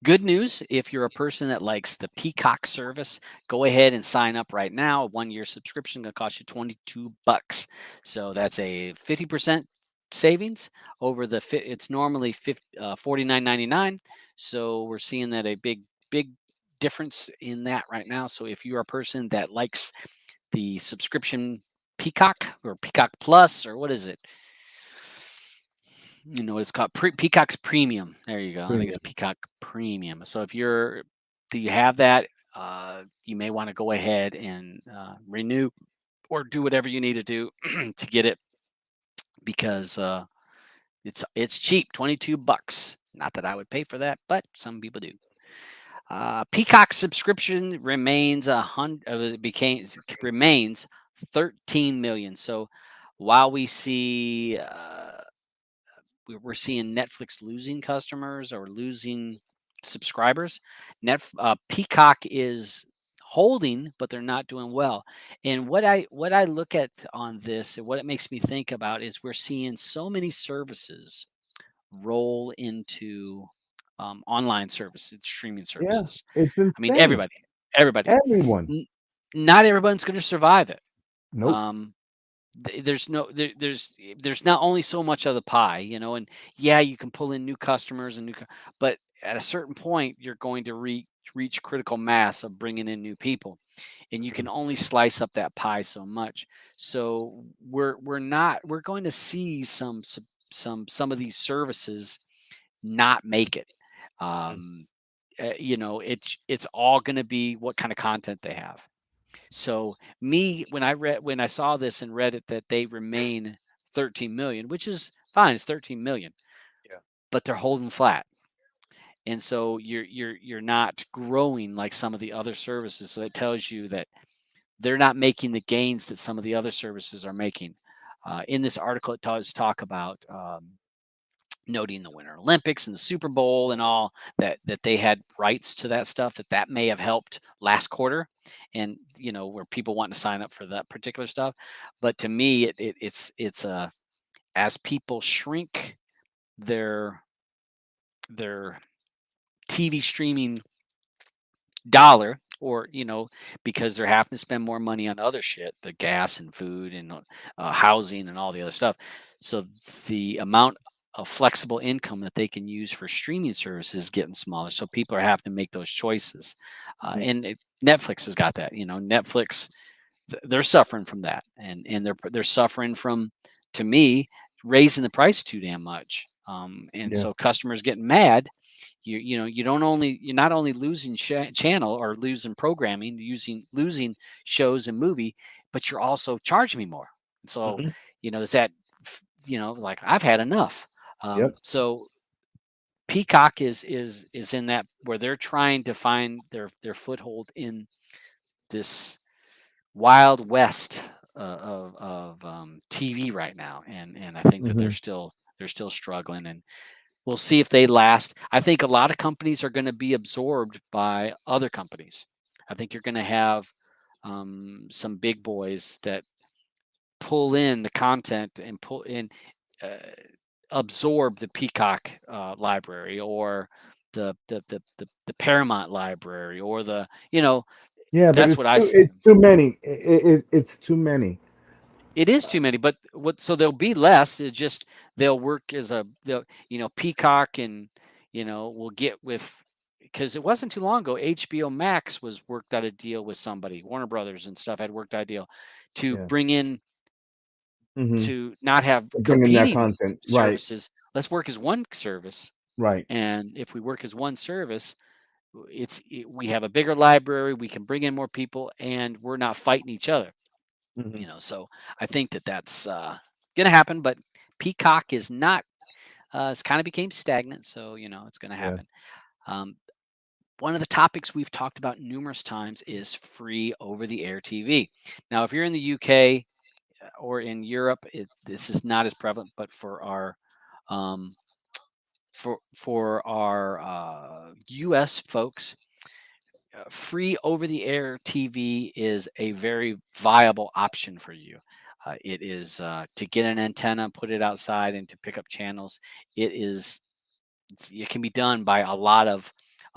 Good news, if you're a person that likes the Peacock service, go ahead and sign up right now. A 1-year subscription going to cost you $22. So that's a 50% savings over it's normally $49.99. So we're seeing that a big difference in that right now. So if you're a person that likes the subscription Peacock or Peacock Plus, or what is it? You know what it's called? Peacock's Premium. There you go. I think it's Peacock Premium. So if you have that, you may want to go ahead and renew or do whatever you need to do to get it, because it's cheap, $22. Not that I would pay for that, but some people do. Peacock subscription remains remains 13 million. So while we see we're seeing Netflix losing customers or losing subscribers, Peacock is holding, but they're not doing well. And what I look at on this, and what it makes me think about, is we're seeing so many services roll into online services, streaming Yeah, services. it's I mean, insane. everybody. Everyone. Not everyone's going to survive it. Nope. There's not only so much of the pie, and yeah, you can pull in new customers and but at a certain point, you're going to reach critical mass of bringing in new people, and you can only slice up that pie so much. So we're going to see some of these services not make it. It's all going to be what kind of content they have. So when I saw this and read it, that they remain 13 million, which is fine, it's 13 million, but they're holding flat. And so you're not growing like some of the other services. So it tells you that they're not making the gains that some of the other services are making. In this article, it does talk about noting the Winter Olympics and the Super Bowl and all that they had rights to that stuff, that may have helped last quarter, and where people want to sign up for that particular stuff. But to me, it's as people shrink their TV streaming dollar, or because they're having to spend more money on other shit, the gas and food and housing and all the other stuff. So the amount a flexible income that they can use for streaming services getting smaller. So people are having to make those choices. Mhm. Netflix has got that. Netflix, they're suffering from that, and they're suffering from, to me, raising the price too damn much. And Yeah. so customers getting mad. You're not only losing channel or losing programming, losing shows and movie, but you're also charging me more. So Mhm. is that, like, I've had enough. Yep. So Peacock is in that, where they're trying to find their foothold in this wild west of TV right now, and I think that they're Mhm. still struggling, and we'll see if they last. I think a lot of companies are going to be absorbed by other companies. I think you're going to have some big boys that pull in the content and pull in, uh, absorb the Peacock library, or the Paramount library, or Yeah, but that's it's what I too see. it's too many. It's too many. It is too many, but so there'll be less. It's just they'll work as Peacock, and will get with, because it wasn't too long ago, HBO Max was worked out a deal with somebody, Warner Brothers and stuff had worked out a deal to Yeah. bring in, Mhm. to not have Bringing that competing content. Right. services. Let's work as one service, Right. and if we work as one service, we have a bigger library, we can bring in more people, and we're not fighting each other. Mhm. So I think that that's going to happen, but Peacock is not. It's kind of became stagnant, so it's going to Yeah. happen. Um, One of the topics we've talked about numerous times is free over-the-air TV. Now, if you're in the UK or in Europe, this is not as prevalent, but um, for our US folks, free over-the-air TV is a very viable option for you. It is, to get an antenna, put it outside, and to pick up channels. It can be done by a lot of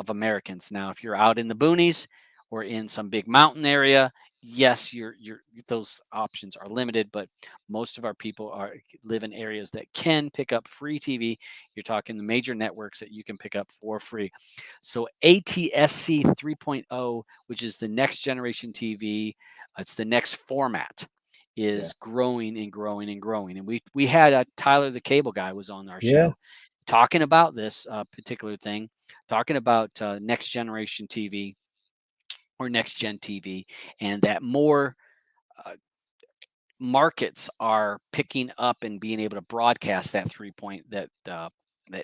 Americans. Now, if you're out in the boonies or in some big mountain area, yes, those options are limited. But most of our people live in areas that can pick up free TV. You're talking the major networks that you can pick up for free. So ATSC 3.0, which is the next generation TV, it's the next format, Yeah. is growing and growing and growing. And we had Tyler the Cable Guy was on our Yeah. show talking about this particular thing, talking about next generation TV, or next gen TV, and that more uh, markets are picking up and being able to broadcast that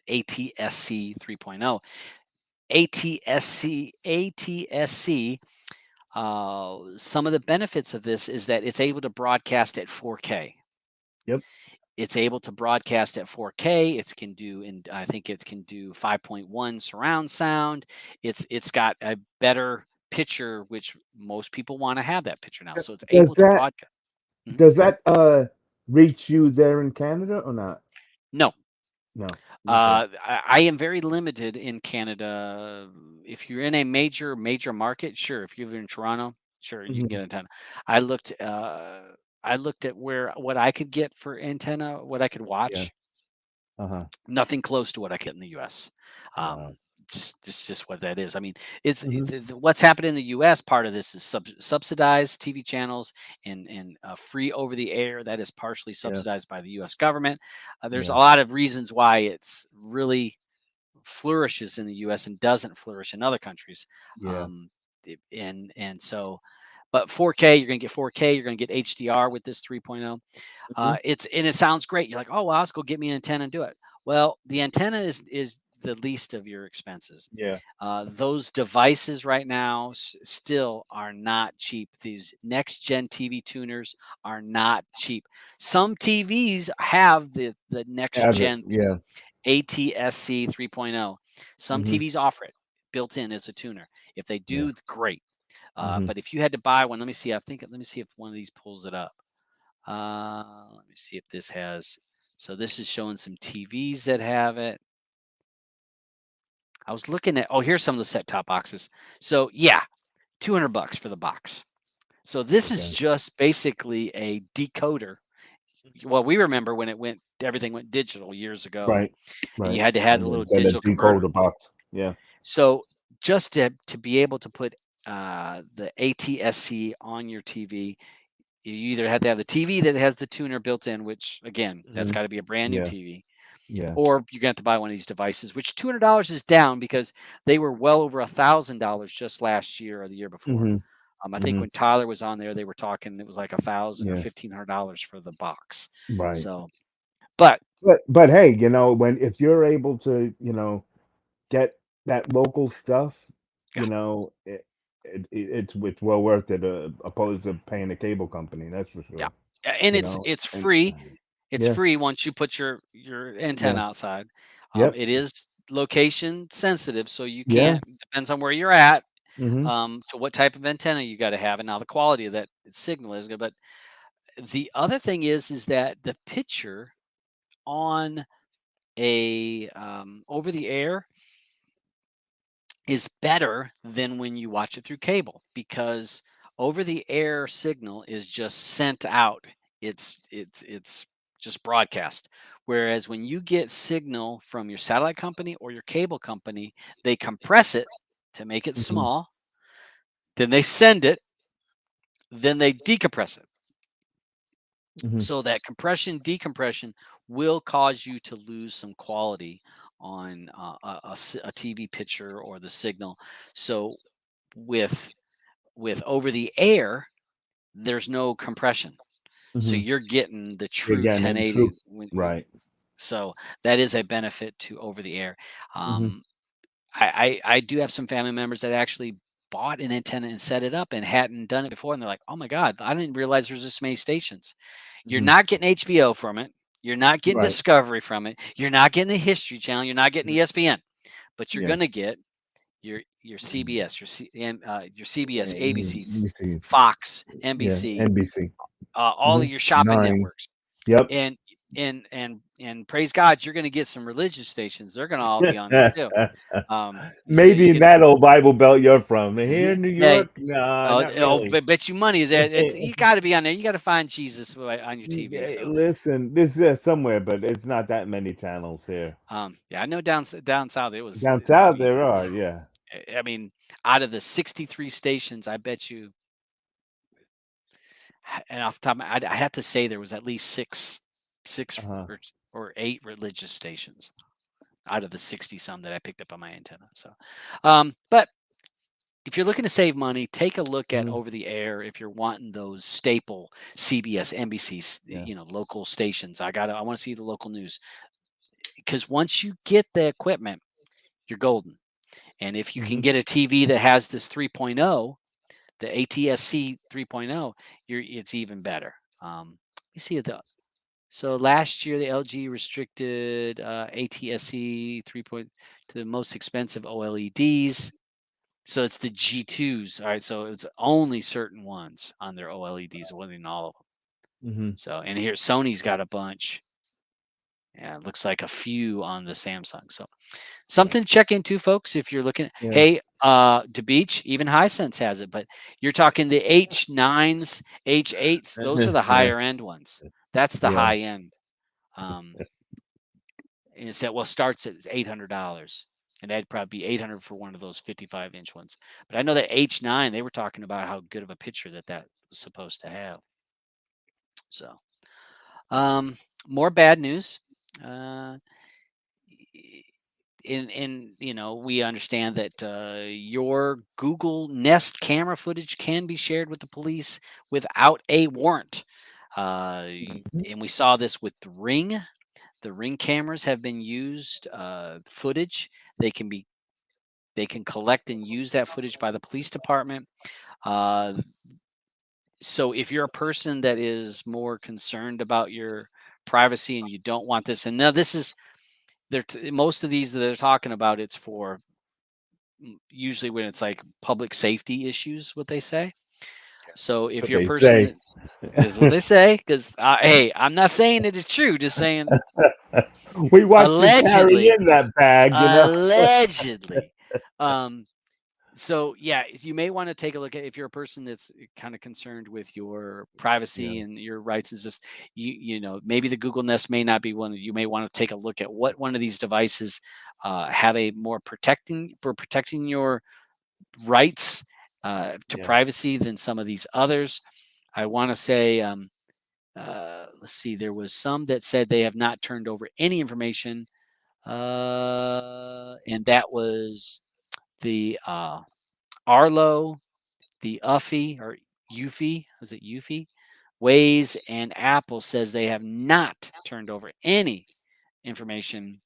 ATSC 3.0. ATSC. Some of the benefits of this is that it's able to broadcast at 4K. Yep. It's able to broadcast at 4K. It can do, and I think it can do 5.1 surround sound. It's got a better picture, which most people want to have that picture now. So it's Does able to that broadcast. does Go ahead. that reach you there in Canada or not? No, No. Okay. I am very limited in Canada. If you're in a major market, sure. If you're in Toronto, sure, you can Mhm. get antenna. I looked. I looked at what I could get for antenna, what I could Yeah. watch. Uh-huh. Nothing close to what I get in the U.S. Wow. Just what that is. I mean, it's Mhm. what's happened in the U.S. Part of this is subsidized TV channels and free over the air. That is partially Yeah. subsidized by the U.S. government. There's a Yeah. lot of reasons why it's really flourishes in the U.S. and doesn't flourish in other countries. Yeah. Um, and so, but 4K, you're going to get 4K. You're going to get HDR with this 3.0. Mhm. It sounds great. You're like, oh well, let's go get me an antenna and do it. Well, the antenna is the least of your expenses. Yeah. Those devices right now still are not cheap. These next gen TV tuners are not cheap. Some TVs have the next Have it. gen Yeah. ATSC 3.0. Some Mhm. TVs offer it built in as a tuner. If they Yeah. do, great. Mhm. But if you had to buy one, let me see. Let me see if one of these pulls it up. Let me see if this has. So this is showing some TVs that have it. I was looking at. Oh, here's some of the set-top boxes. So yeah, $200 for the box. So this is Okay. just basically a decoder. well, we remember when everything went digital years ago, Right. and you Right. had to have the And little instead of digital converter. decoder box. Yeah. So just to be able to put the ATSC on your TV, you either have to have the TV that has the tuner built in, which again, that's Hmm. got to be a brand new Yeah. TV, Yeah. or you're gonna have to buy one of these devices, which $200 is down because they were well over $1,000 just last year or the year before. Hmm. I think Hmm. when Tyler was on there, they were talking it was like 1,000 or Yeah. $1,500 for the box. Right. So, but But hey, when if you're able to, get that local stuff, yeah, it's well worth it, opposed to paying a cable company. That's for yeah, sure. and You it's know, it's and free. It's yeah, free once you put your yeah, antenna outside. yep, It is location sensitive, so you yeah, can't depends on where you're at, hmm, to what type of antenna you got to have, and now the quality of that signal is good. But the other thing is that the picture on a over the air is better than when you watch it through cable because over the air signal is just sent out. It's just broadcast. Whereas when you get signal from your satellite company or your cable company, they compress it to make it hmm, small, then they send it, then they decompress it. hmm, So that compression decompression will cause you to lose some quality on a TV picture or the signal. So with over the air, there's no compression. So hmm. you're getting the true Again, in truth, 1080 right. so that is a benefit to over the air. Hmm. Um, I do have some family members that actually bought an antenna and set it up and hadn't done it before, and they're like, "Oh my god, I didn't realize there's this many stations." You're Hmm. not getting HBO from it. You're not getting Right. Discovery from it. You're not getting the History Channel. You're not getting ESPN, but you're Yeah. gonna get your CBS, your CBS, ABC, NBC. Fox, Yeah. NBC, NBC. all Hmm. of your shopping Nine. networks, Yep. and praise God, you're going to get some religious stations. They're going to all be on there too. So you Maybe in can, that old Bible Belt you're from. Here in New hey, York, no, not really. bet you money is that you got to be on there. You got to find Jesus on your TV. Yeah, So, listen, this is somewhere, but it's not that many channels here. yeah, I know down south it was. Down south there are, yeah. I mean, out of the 63 stations, I bet you, and off the top, I have to say there was at least six Uh-huh. or eight religious stations out of the 60 some that I picked up on my antenna. So, but if you're looking to save money, take a look at Mhm. over the air. If you're wanting those staple CBS, NBC, Yeah. local stations, I want to see the local news because once you get the equipment, you're golden. And if you can Mhm. get a TV that has this 3.0, the ATSC 3.0, it's even better. You see it though. So last year, the LG restricted ATSC 3. To the most expensive OLEDs. So it's the G2s. All right. So it's only certain ones on their OLEDs. It wasn't all of them. Mhm. So, and here Sony's got a bunch. Yeah, it looks like a few on the Samsung. So Yeah. something to check into, folks. If you're looking, Yeah. hey, the beach, even Hisense has it, but you're talking the H9s, H8s. Those are the higher end ones. That's the Yeah. high end. Um, and it's that starts at $800, and that'd probably be 800 for one of those 55-inch ones. But I know that H9, they were talking about how good of a picture that was supposed to have. So, um, more bad news. Uh, in we understand that your Google Nest camera footage can be shared with the police without a warrant. Mhm. And we saw this with the Ring. The Ring cameras have been used footage. They can be they can collect and use that footage by the police department. Uh, so if you're a person that is more concerned about your privacy and you don't want this, and now this is most of these that they're talking about, it's for usually when it's like public safety issues, what they say. So if What you're a they person say. that is what they say, because hey, I'm not saying it is true, just saying We watched you carry allegedly, in that bag. allegedly. Um, So yeah, you may want to take a look at if you're a person that's kind of concerned with your Yeah. privacy and your rights. Is just maybe the Google Nest may not be one that you may want to take a look at what one of these devices have a more protecting your rights to Yeah. privacy than some of these others. I want to say, let's see, there was some that said they have not turned over any information, and that was the Arlo, the Uffy or Eufy, was it Eufy? Waze and Apple says they have not turned over any information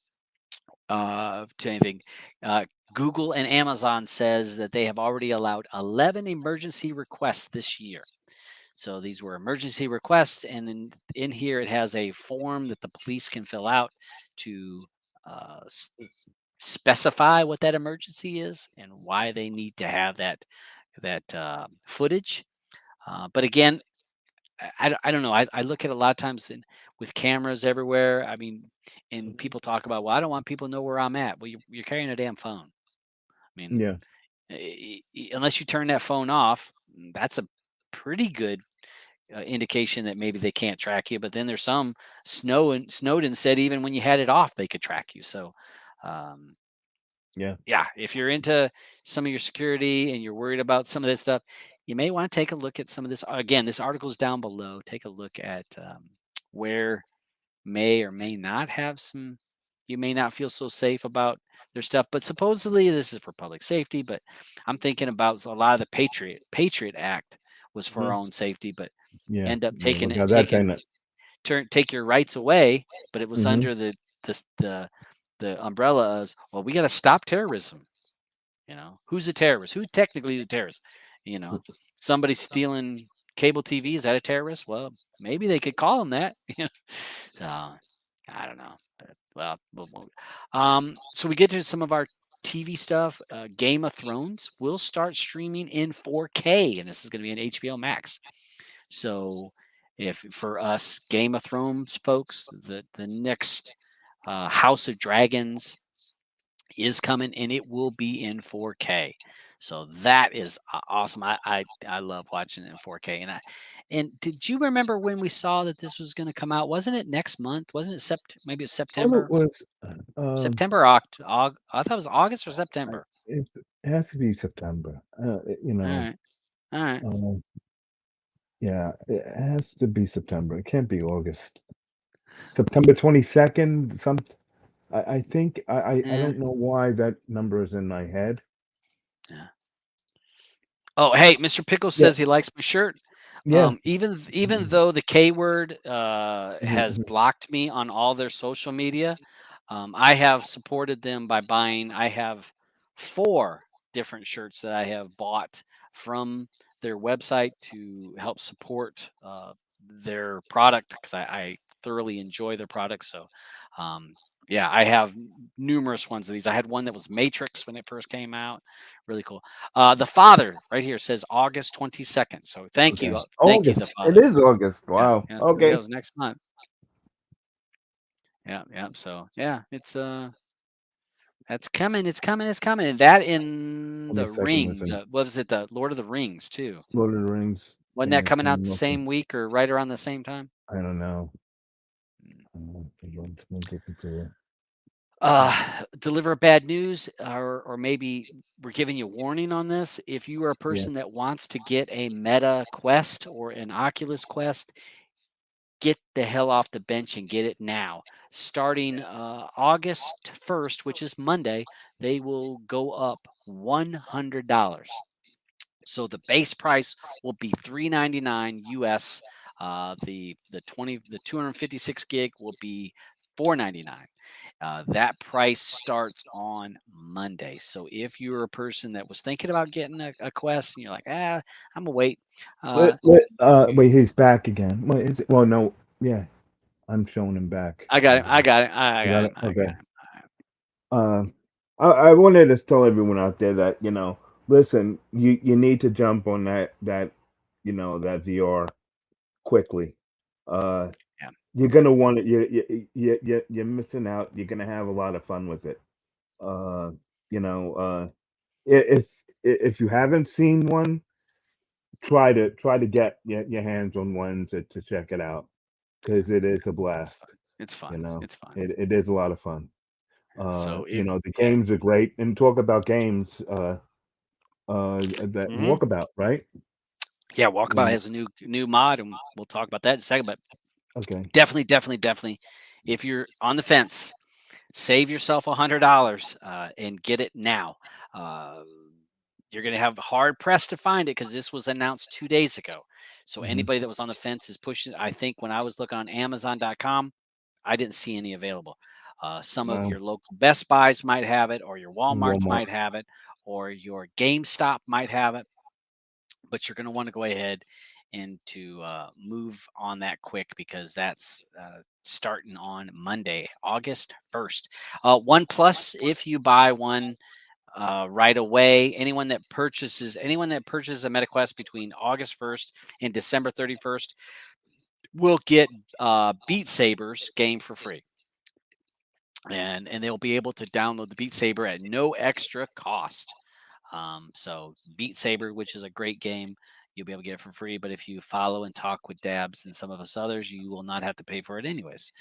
to anything. Uh, Google and Amazon says that they have already allowed 11 emergency requests this year. So these were emergency requests, and in here it has a form that the police can fill out to uh, specify what that emergency is and why they need to have that footage. But again, I don't know. I look at a lot of times with cameras everywhere. I mean, and people talk about, well, I don't want people to know where I'm at. Well, you're carrying a damn phone. I mean, Yeah. unless you turn that phone off, that's a pretty good indication that maybe they can't track you. But then there's some Snowden said even when you had it off, they could track you. So, um, Yeah. yeah, if you're into some of your security and you're worried about some of this stuff, you may want to take a look at some of this. Again, this article is down below. Take a look at where may or may not have some. You may not feel so safe about their stuff, but supposedly this is for public safety. But I'm thinking about a lot of the Patriot Act was for our Mhm. own safety, but Yeah. end up Yeah. Look how that turned out. take your rights away, but it was Hmm. under the the umbrella as well. We got to stop terrorism. Who's a terrorist? Who's technically the terrorist? You know, somebody stealing cable TV, is that a terrorist? Well, maybe they could call him that. So I don't know. But, well, so we get to some of our TV stuff. Game of Thrones will start streaming in 4K, and this is going to be an HBO Max. So, if for us Game of Thrones folks, the next House of Dragons is coming, and it will be in 4K. So that is awesome. I love watching it in 4K. And did you remember when we saw that this was going to come out? Wasn't it next month? Wasn't it maybe it's Thought it September? was. Um. September, I thought it was August or September. It has to be September. All right, all right. Um, yeah, it has to be September. It can't be August. September 22nd. I think I Yeah, don't know why that number is in my head. yeah. Oh, hey, Mr. Pickles Yeah. says he likes my shirt. Yeah. Even though the K word has Mhm. blocked me on all their social media, I have supported them by buying. I have 4 different shirts that I have bought from their website to help support their product because I thoroughly enjoy their product. So, um, yeah, I have numerous ones of these. I had one that was Matrix when it first came out. Really cool. The Father right here says August 22nd. So Okay. thank you, the August. It Father. is August. Yeah, Wow. yeah. So yeah, it Okay. was next month. Yeah, yeah. So yeah, it's that's coming. It's coming. It's coming. And that in the 22nd was Ring. in What was it? The Lord of the Rings too. Lord of the Rings. Wasn't Yeah, that it's coming out coming the also. same week or right around the same time? I don't know. Mm. I'm looking for it. Deliver bad news, or maybe we're giving you warning on this. If you are a Yeah. person that wants to get a Meta Quest or an Oculus Quest, get the hell off the bench and get it now. Starting August 1st, which is Monday, they will go up $100. So the base price will be $399 US. The 256 gig will be $499. That price starts on Monday. So if you're a person that was thinking about getting a Quest and you're like, I'm gonna wait. Uh, Wait, he's back again. Wait, well, no. Yeah, I'm showing him back. I got him. I got him. I You got got him. it? I got Okay. him. Uh, I wanted to tell everyone out there that, listen, you need to jump on that VR quickly. Uh, Yeah. you're gonna want it. You're missing out. You're gonna have a lot of fun with it. Uh, you know, if you haven't seen one, try to get your hands on one to check it out, because it is a It's blast. fun. It's You fun. know, It's fun. it is a lot of fun. So You it, know, the yeah. games are great. And talk about games. That Hmm. Walkabout, right? Yeah, You Walkabout know, has a new mod, and we'll talk about that in a second. But okay. definitely, if you're on the fence, save yourself $100 and get it now. Uh, you're going to have hard pressed to find it because this was announced 2 days ago. So Hmm. anybody that was on the fence is pushing it. I think when I was looking on Amazon.com, I didn't see any available. Some of Well, your local Best Buys might have it, or your Walmarts Walmart. might have it, or your GameStop might have it. But you're going to want to go ahead and to move on that quick because that's starting on Monday, August 1st. One Plus, if you buy one right away, anyone that purchases a MetaQuest between August 1st and December 31st will get Beat Saber's game for free. And they'll be able to download the Beat Saber at no extra cost. So Beat Saber, which is a great game, you'll be able to get it for free. But if you follow and talk with Dabs and some of us others, you will not have to pay for it anyways.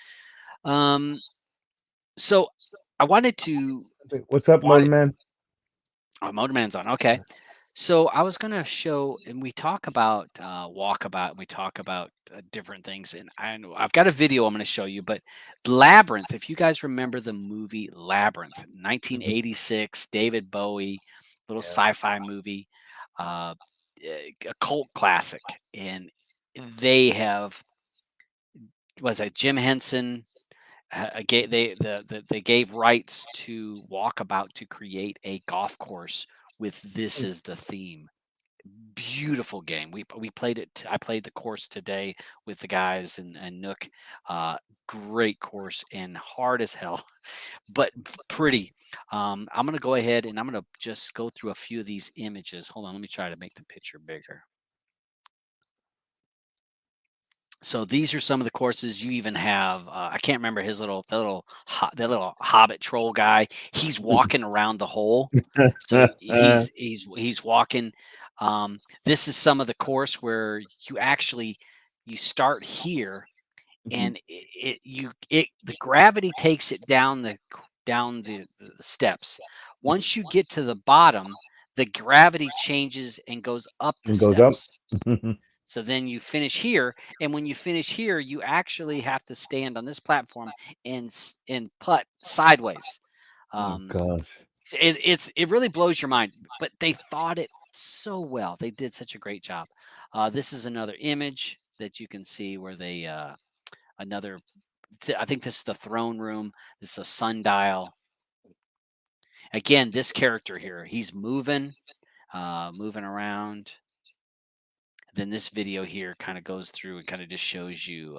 Um, so I wanted to What's up, want Motorman? Motorman's on. Okay. So I was going to show, and we talk about walkabout, and we talk about different things, and I've got a video I'm going to show you. But Labyrinth, if you guys remember the movie Labyrinth, Mhm. 1986, David Bowie, little Yeah. sci-fi movie, uh, a cult classic, and they have was it Jim Henson? They gave rights to Walkabout to create a golf course with this as the theme. Beautiful game. We played it. I played the course today with the guys and Nook. Uh, Great course and hard as hell, but pretty. I'm gonna go ahead and I'm gonna just go through a few of these images. Hold on, let me try to make the picture bigger. So these are some of the courses. You even have I can't remember his that little hobbit troll guy. He's walking around the hole. So he's walking. This is some of the course where you start here Mhm. and it the gravity takes it down the steps. Once you get to the bottom, the gravity changes and goes up the And goes up. steps. So then you finish here, and when you finish here, you actually have to stand on this platform and putt sideways. Oh Um, gosh. it really blows your mind, but they thought it so well. They did such a great job. This is another image that you can see where they another. I think this is the throne room. This is a sundial. Again, this character here, he's moving around. Then this video here kind of goes through and kind of just shows you.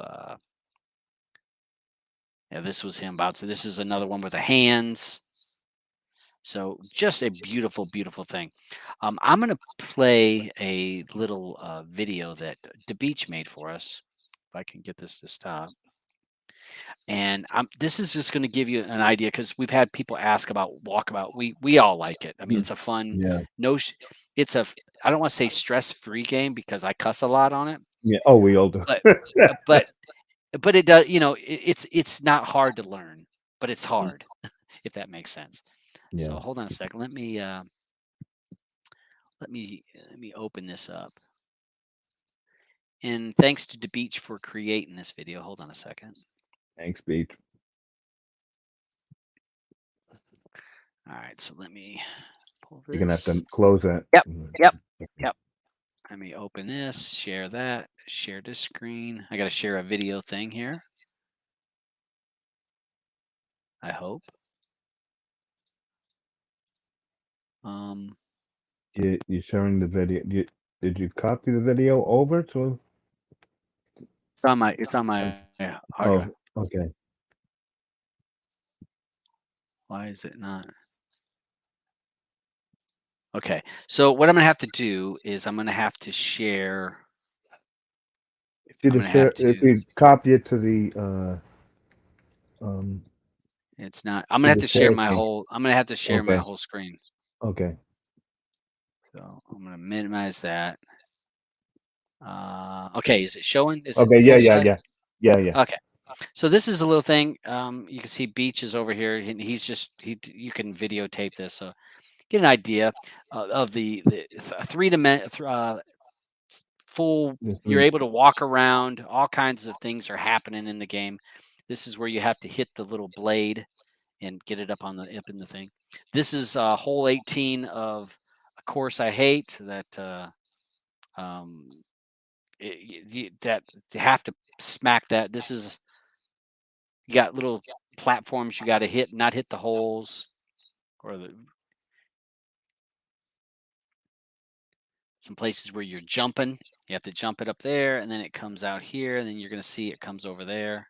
Yeah, this was him about. So this is another one with the hands. So just a beautiful, beautiful thing. I'm going to play a little video that DeBeach made for us. If I can get this to stop. And this is just going to give you an idea because we've had people ask about walkabout. We all like it. I mean, Mhm. it's a fun, Yeah. no, it's a, I don't want to say stress-free game because I cuss a lot on it, Yeah. Oh, we all do. but uh, but but it does. It's not hard to learn, but it's Mhm. hard if that makes sense. Yeah. So hold on a second. Let me open this up. And thanks to DeBeach for creating this video. Hold on a second. Thanks, Beach. All right, so let me pull You're gonna have this. to close that. Yep, Mhm. yep, yep. Let me open this, share that, share this screen. I got to share a video thing here. I hope. Um, You sharing the video? Did you copy the video over to? it's on my hard drive. Oh, okay. Why is it not? Okay, so what I'm gonna have to do is I'm gonna have to share. If you I'm to gonna have share, if to. you copy it to the It's not. I'm to gonna have the to share share my thing. whole. I'm gonna have to share my Okay. whole screen. Okay. So I'm going to minimize that. Okay, is it showing? Is it Okay, yeah, full yeah, size? yeah, yeah, yeah. Okay. So this is a little thing. You can see Beach is over here, and he's just you can videotape this, so get an idea of the three-dimensional full. The You're three. able to walk around. All kinds of things are happening in the game. This is where you have to hit the little blade and get it up in the thing. This is hole 18 of A Course I Hate. Um, that you have to smack that. This is you got little platforms you got to hit, not hit the holes or some places where you're jumping. You have to jump it up there, and then it comes out here, and then you're going to see it comes over there.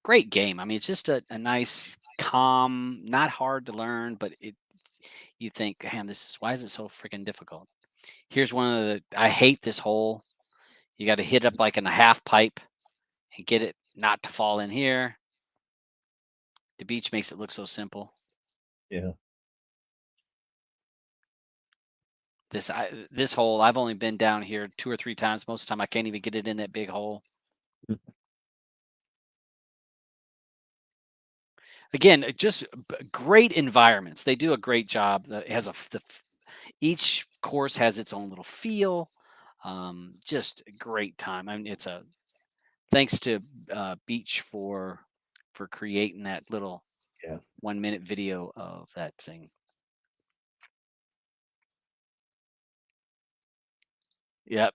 Great game. I mean, it's just a nice, calm, not hard to learn, but you think, damn, why is it so freaking difficult? Here's one of I hate this hole. You got to hit up like in a half pipe and get it not to fall in here. The Beach makes it look so simple. Yeah. This hole, I've only been down here 2 or 3 times. Most of the time, I can't even get it in that big hole. Again, just great environments. They do a great job. It has each course has its own little feel. Just a great time. I mean, thanks to Beach for creating that little Yeah. 1-minute video of that thing. Yeah.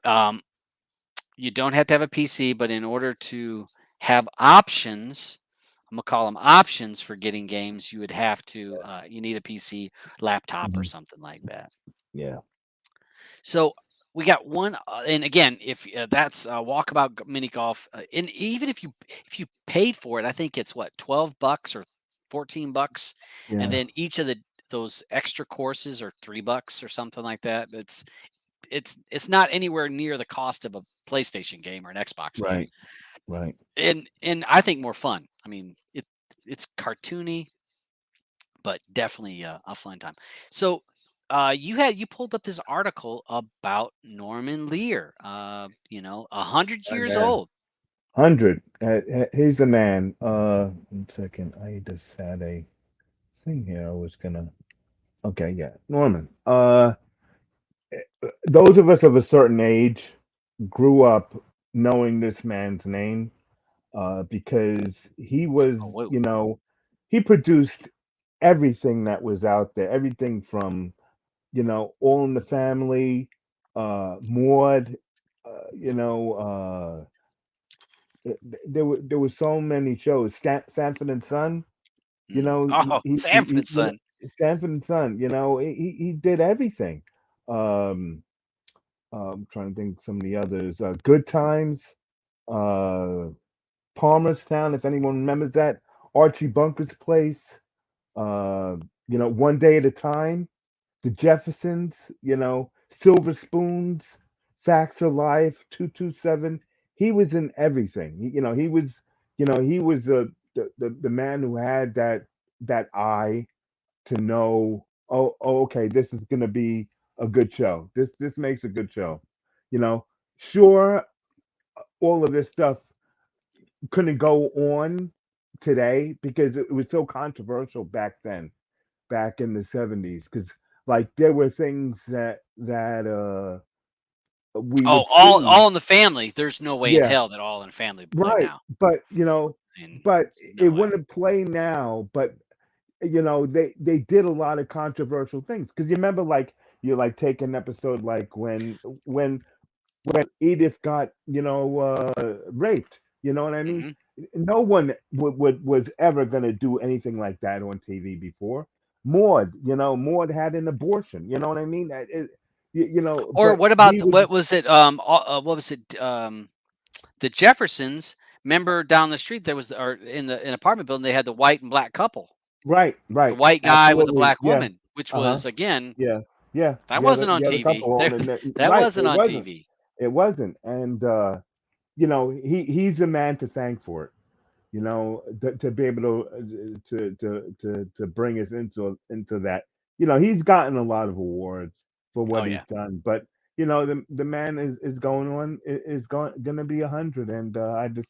You don't have to have a PC, but in order to have options, I'm gonna call them options for getting games, you would have to you need a PC, laptop, or Mhm. something like that. Yeah. So we got one, and again, if that's Walkabout Mini Golf, and even if you paid for it, I think it's what $12 or $14, and Yeah. then each of those extra courses are $3 or something like that. It's not anywhere near the cost of a PlayStation game or an Xbox game, Right. Right. and I think more fun. I mean, it's cartoony, but definitely a fun time. So, you pulled up this article about Norman Lear. 100 years Yeah. old. 100. He's the man. 1 second. I just had a thing here. I was gonna. Okay, yeah. Norman. Those of us of a certain age grew up knowing this man's name, because he was, Oh, whoa. he produced everything that was out there, everything from, All in the Family, Maud, you know, there were so many shows. Sanford and Son, Oh, Sanford and Son. Sanford and Son, he did everything. Um, I'm trying to think some of the others. Good Times, uh, Palmerstown, if anyone remembers that. Archie Bunker's Place, uh, One Day at a Time, The Jeffersons, Silver Spoons, Facts of Life, 227. He was in everything. He was the man who had that eye to know, oh, okay, this is gonna be a good show. This makes a good show. Sure, all of this stuff couldn't go on today because it was so controversial back then, back in the 70s, because like there were things that we Oh, would see. all in the Family. There's no way in Yeah, hell that All in the Family would play right. now. But And but no it way. wouldn't play now. But they did a lot of controversial things, because you remember, like, you like take an episode like when Edith got raped. You know what I mean? Hmm. No one was ever gonna do anything like that on TV before. Maud had an abortion. You know what I mean? Or But what about we would. what was it? What was it? The Jeffersons. Remember down the street there was, or in the in apartment building, they had the white and black couple. Right, The right, white guy with the absolutely, black yeah, woman, which uh huh, was again, yeah, yeah. that wasn't on The other TV. couple There, on the net, that right? wasn't on TV. It wasn't, and he's the man to thank for it. To be able to bring us into that. he's gotten a lot of awards for Oh what he's yeah. done, but the man is going on is going to be 100, and I just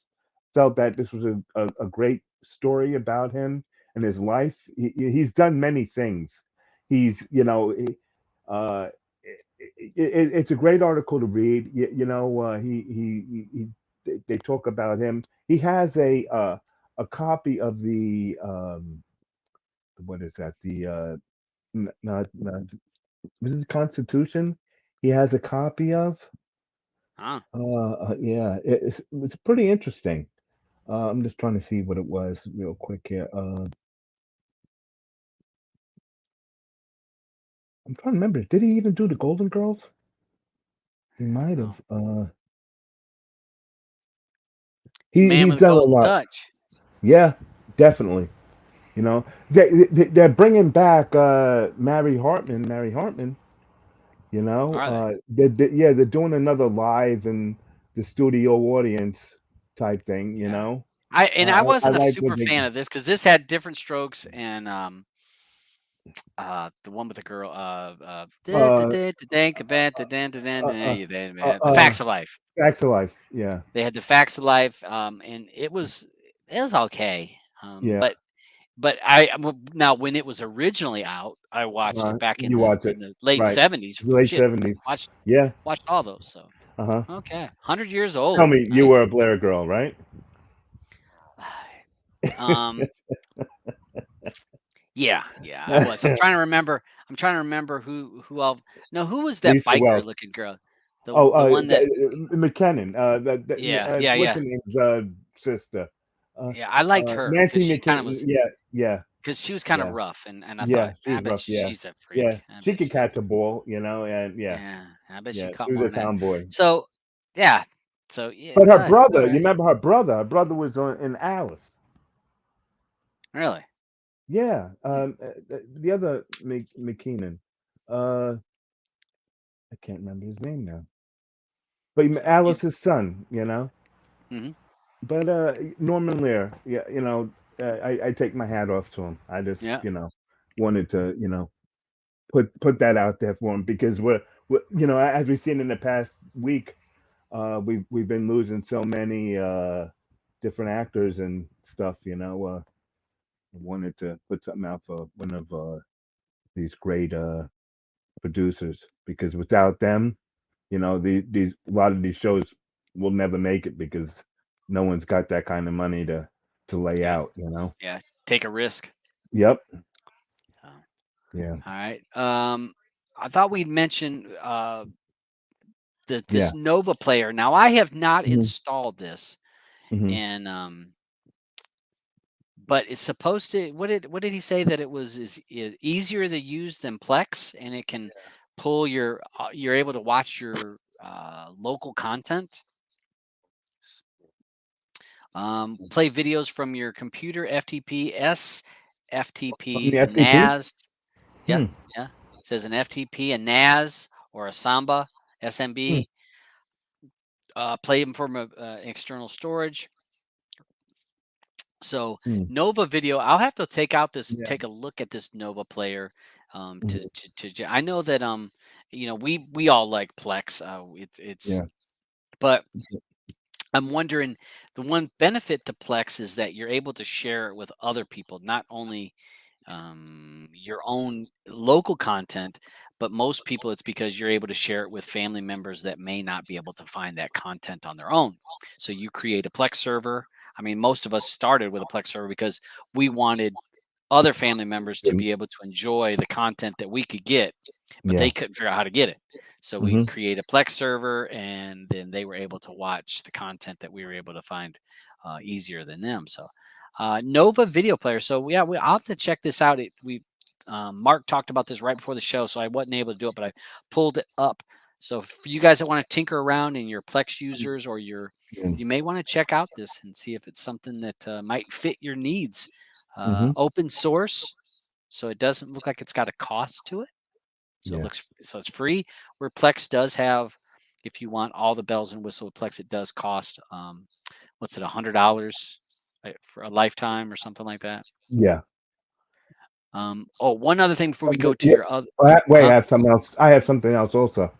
felt that this was a great story about him and his life. He's done many things. He's uh, it's a great article to read. They talk about him. He has a copy of the what is that? The not was it the Constitution? He has a copy of. Huh. Yeah, it's pretty interesting. I'm just trying to see what it was real quick here. I'm trying to remember. Did he even do the Golden Girls? He I don't might know. have. Man He's with a done a golden lot. touch. Yeah, definitely. They're bringing back Mary Hartman. Are they? Yeah, they're doing another live in the studio audience type thing. Yeah. I I wasn't a like super what they. fan of this because this had different strokes and the one with the girl Uh, uh, the facts of life. Facts of Life. Yeah, They had the facts of life, and it was okay. yeah. Now when it was originally out, I watched it back You watch it, in the late right? '70s. The late Shit, '70s. watched Yeah. watched all those. So Uh-huh. okay, 100 years Tell old. me, you Nice. were a Blair girl, right? Um, yeah, I was. I'm trying to remember. I'm trying to remember who else. No, who was that Lisa biker Welch. looking girl? Oh, The one that McKinnon. yeah, yeah, What's yeah. her name's sister? Uh, Yeah, I liked her because Nancy she kind of McKinnon. was Yeah, yeah, because she was kind of yeah, rough, and I yeah. thought, She I was bet rough. Yeah, she's a yeah. freak. I She bet could she's catch a ball, and yeah, yeah, I bet she yeah. caught She more was than a that. tomboy. So yeah, so yeah, But her all brother, you right, remember her brother? Her brother was in Alice. really. Yeah. Hmm. The other McKinnon. Uh, I can't remember his name now. But So you, Alice's son. hmm But Norman Lear, yeah, I take my hat off to him. I just, yeah, wanted to, put that out there for him because we're as we've seen in the past week, we've been losing so many different actors and stuff. I wanted to put something out for one of these great producers because without them, these a lot of these shows will never make it because no one's got that kind of money to lay yeah, out. yeah. Take a risk. Yep. Oh, Yeah. all right. I thought we'd mention this Yeah. Nova player. Now I have not Hmm. installed this, Hmm. and but it's supposed to. What did he say that it was is easier to use than Plex, and it can pull you're able to watch your local content, play videos from your computer, FTP, On the FTP, a FTP. NAS. Yeah, Hmm. yeah. It says an FTP, a NAS, or a Samba Hmm. SMB. Play them from external storage. So Hmm. Nova Video, I'll have to Yeah. take a look at this Nova player. Hmm. I know that we all like Plex. It's Yeah. but I'm wondering, the one benefit to Plex is that you're able to share it with other people, not only your own local content, but most people it's because you're able to share it with family members that may not be able to find that content on their own. So you create a Plex server. I mean, most of us started with a Plex server because we wanted other family members to Good. be able to enjoy the content that we could get, but they Yeah. couldn't figure out how to get it. So we Hmm. create a Plex server, and then they were able to watch the content that we were able to find easier than them. So Nova Video Player. So yeah, I'll have to check this out. Mark talked about this right before the show, so I wasn't able to do it, but I pulled it up. So for you guys that want to tinker around in your Plex users or you may want to check out this and see if it's something that might fit your needs. Hmm. Open source, so it doesn't look like it's got a cost to it. Yeah. So it's free. Where Plex does have, if you want all the bells and whistles with Plex, it does cost what's it, $100 for a lifetime or something like that. Yeah. Oh, one other thing before we go Wait, to your other, wait, huh? I have something else. I have something else also.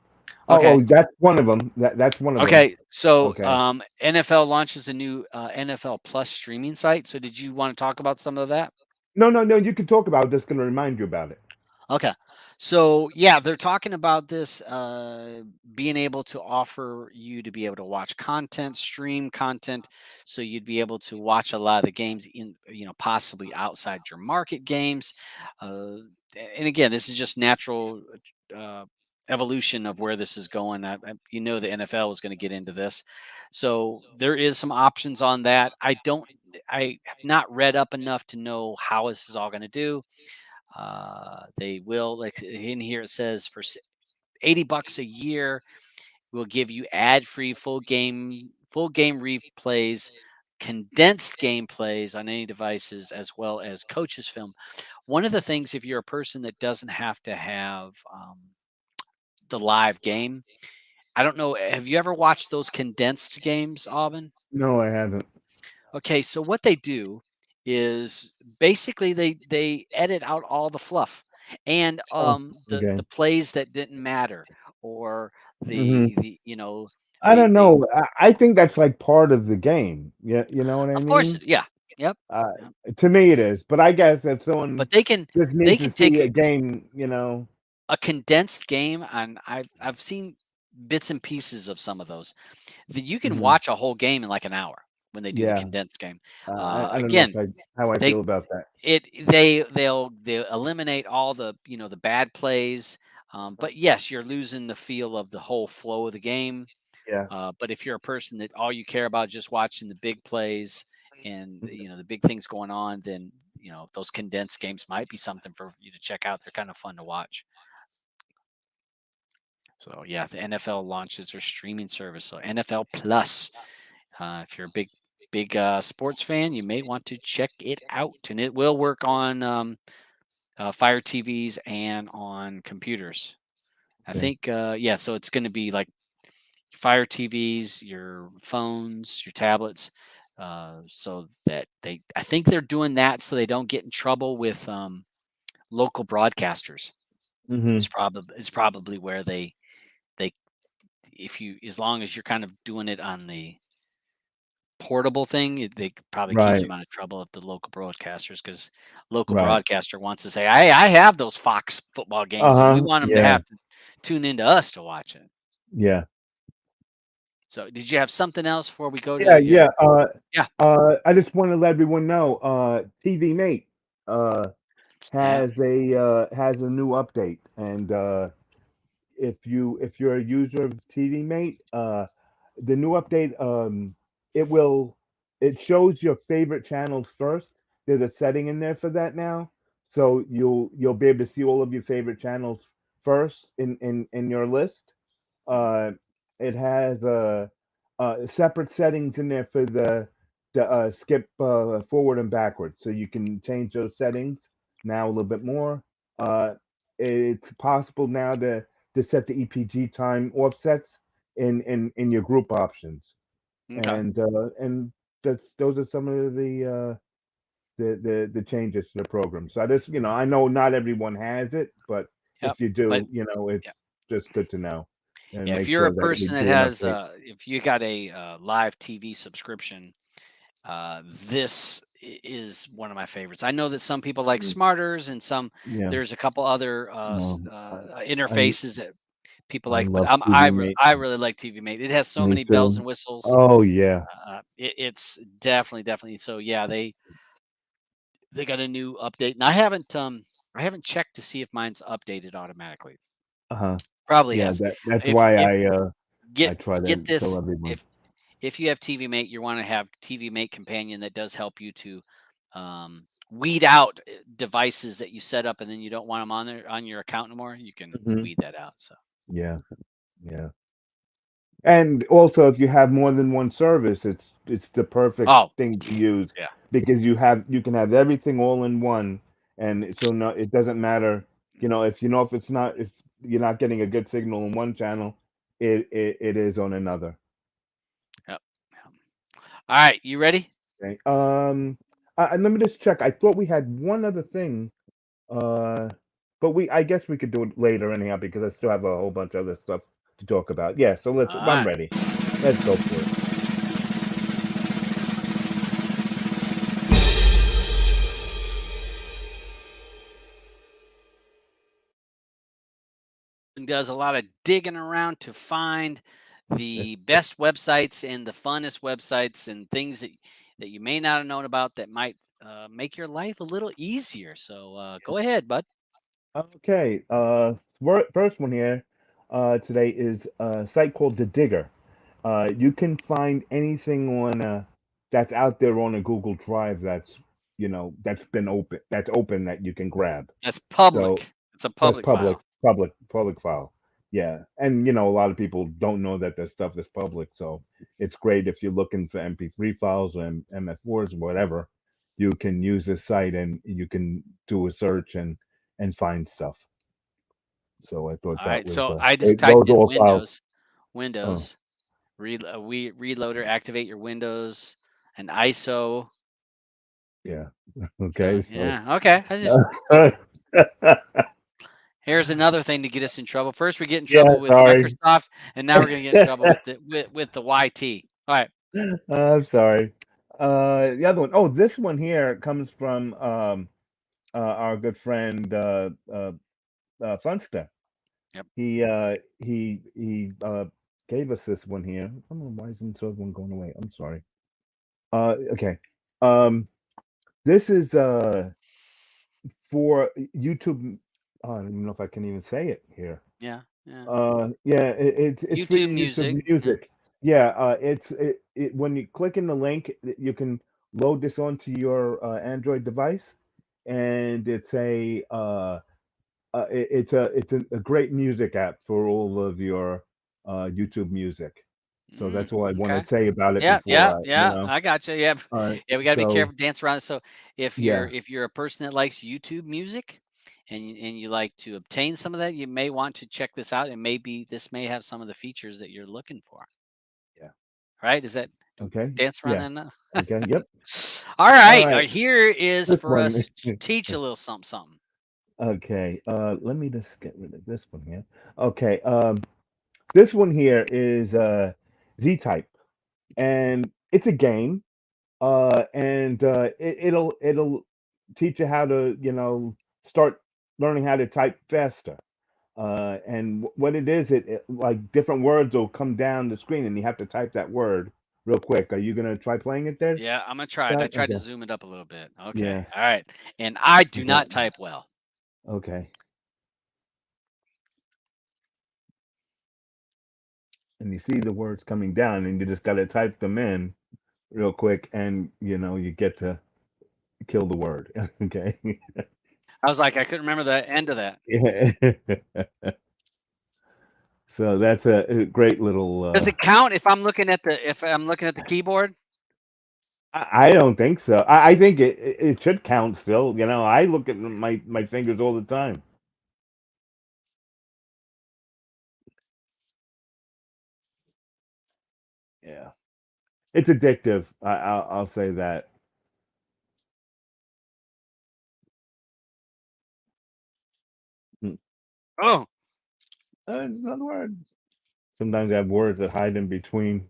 Okay. That's one of them. That's one of them. Okay. So, Okay. NFL launches a new NFL Plus streaming site. So, did you want to talk about some of that? No, no, no. You can talk about it. Just going to remind you about it. Okay. So yeah, they're talking about this being able to offer you to be able to watch content, stream content, so you'd be able to watch a lot of the games in, possibly outside your market games. Uh, and again, this is just natural uh, evolution of where this is going. The NFL is going to get into this, so there is some options on that. I have not read up enough to know how this is all going to do. They will, like in here it says, for $80 a year, we'll give you ad-free full game replays, condensed gameplays on any devices, as well as coaches film. One of the things, if you're a person that doesn't have to have the live game, I don't know, have you ever watched those condensed games, Aubin? No, I haven't. Okay, so what they do is basically they edit out all the fluff and Oh, the okay. plays that didn't matter, or Hmm. the I don't they know. I think that's like part of the game. Yeah, you know what I of course, mean? yeah, yep, Uh, yep. to me, it is. But I guess if someone But they can just they needs to can see take a game, you know, a condensed game, and I've seen bits and pieces of some of those that you can hmm watch a whole game in like an hour when they do the yeah. condensed game. I don't know if Again, I how I they feel about that. they'll eliminate all the the bad plays, but yes, you're losing the feel of the whole flow of the game. Yeah. But if you're a person that all you care about is just watching the big plays and the big things going on, then those condensed games might be something for you to check out. They're kind of fun to watch. So yeah, the NFL launches their streaming service, so NFL Plus. If you're a big sports fan, you may want to check it out, and it will work on Fire TVs and on computers. I Okay. think, yeah, so it's going to be like Fire TVs, your phones, your tablets, so that I think they're doing that so they don't get in trouble with local broadcasters. Hmm. It's probably where they if you as long as you're kind of doing it on the portable thing, they probably keeps Right. them out of trouble at the local broadcasters, because local Right. broadcaster wants to say, I have those Fox football games, and we Uh-huh. want them to Yeah. have to tune into us to watch it. Yeah. So, did you have something else before we go Yeah. to your? Yeah. Yeah, I just want to let everyone know. TV Mate uh yeah. has a new update, and if you're a user of TV Mate, the new update, it will it shows your favorite channels first. There's a setting in there for that now, so you'll be able to see all of your favorite channels first in your list. Mhm. Uh, it has separate settings in there for the skip forward and backwards, so you can change those settings now a little bit more. Uh, it's possible now to set the EPG time offsets in your group options, Okay. and those are some of the changes to the program. So I know not everyone has it, but Yep. if you But do, it's yeah, just good to know and yeah. If make you're a sure that we person that do an has, update. if you got a live TV subscription, this is one of my favorites. I know that some people like Mm, Smarters, and yeah, there's a couple other no, I interfaces that people I like, but love TV Mate. I really like TV Mate. It has so Me many bells too. and whistles. Oh yeah. It's definitely so. Yeah, they got a new update, and I haven't checked to see if mine's updated automatically. Uh-huh. Probably Yeah, has. that's If why if I get try get to tell this, everyone. if you have TV Mate, you want to have TV Mate Companion that does help you to weed out devices that you set up and then you don't want them on there on your account anymore. You can Mhm. weed that out. So, Yeah, yeah. And also, if you have more than one service, it's the perfect oh thing to use yeah, because you can have everything all in one, and so no, it doesn't matter. If it's not if you're not getting a good signal on one channel, it is on another. yep, yep. All right, you ready? Okay. And let me just check. I thought we had one other thing. But I guess we could do it later anyhow because I still have a whole bunch of other stuff to talk about. Yeah, so All I'm right. ready. Let's go for it. And does a lot of digging around to find the best websites and the funnest websites and things that you may not have known about that might make your life a little easier. So go ahead, bud. Okay, first one here today is a site called The Digger. You can find anything on that's out there on a Google Drive that's been that's open that you can grab. That's So public. It's a that's public file. public file. Yeah, and a lot of people don't know that their stuff is public, so it's great if you're looking for MP3 files or MF4s or whatever. You can use this site and you can do a search and find stuff. So I thought All that right. was So I just typed those in all files. Oh Windows, reloader, activate your Windows, and ISO. yeah, So okay. So yeah, okay. I just Here's another thing to get us in trouble. First, we get in yeah, trouble with sorry. Microsoft, and now we're going to get in trouble with the YT. All right. I'm sorry. The other one, oh, this one here comes from our good friend Funster. Yep. He gave us this one here. I don't know why isn't this other one going away. I'm sorry. Okay. Um, this is for YouTube. I don't even know if I can even say it here. Yeah. Yeah. Yeah, it's for YouTube YouTube Music. Yeah. Music. Yeah, when you click in the link, you can load this onto your Android device, and it's a great music app for all of your YouTube Music. So that's all I want to Okay. say about it Yeah. before Yeah. Yeah. I got you. Yeah. uh, Yeah. We got to be so careful. Dance around. So yeah, if you're a person that likes YouTube Music, and you like to obtain some of that, you may want to check this out, and maybe this may have some of the features that you're looking for. yeah, Right? Is that okay, dance around yeah, that enough? okay, yep. All All right. right, Here is this for one. us to teach a little something, something. Okay, let me just get rid of this one here. Okay, this one here is Z-Type, and it's a game, and it'll teach you how to start learning how to type faster. And what it is, it like different words will come down the screen, and you have to type that word real quick. Are you gonna try playing it there, Yeah, I'm gonna try it. I Scott? tried to Okay, zoom it up a little bit. Okay. yeah, All right. And I do okay, not type well. okay. And you see the words coming down, and you just gotta type them in real quick, and you get to kill the word. Okay. I was like, I couldn't remember the end of that. Yeah. So that's a great little. Does it count if I'm looking at the keyboard? I don't think so. I think it should count still. I look at my fingers all the time. Yeah, it's addictive. I'll say that. Mm. Oh, It's another word. Sometimes I have words that hide in between.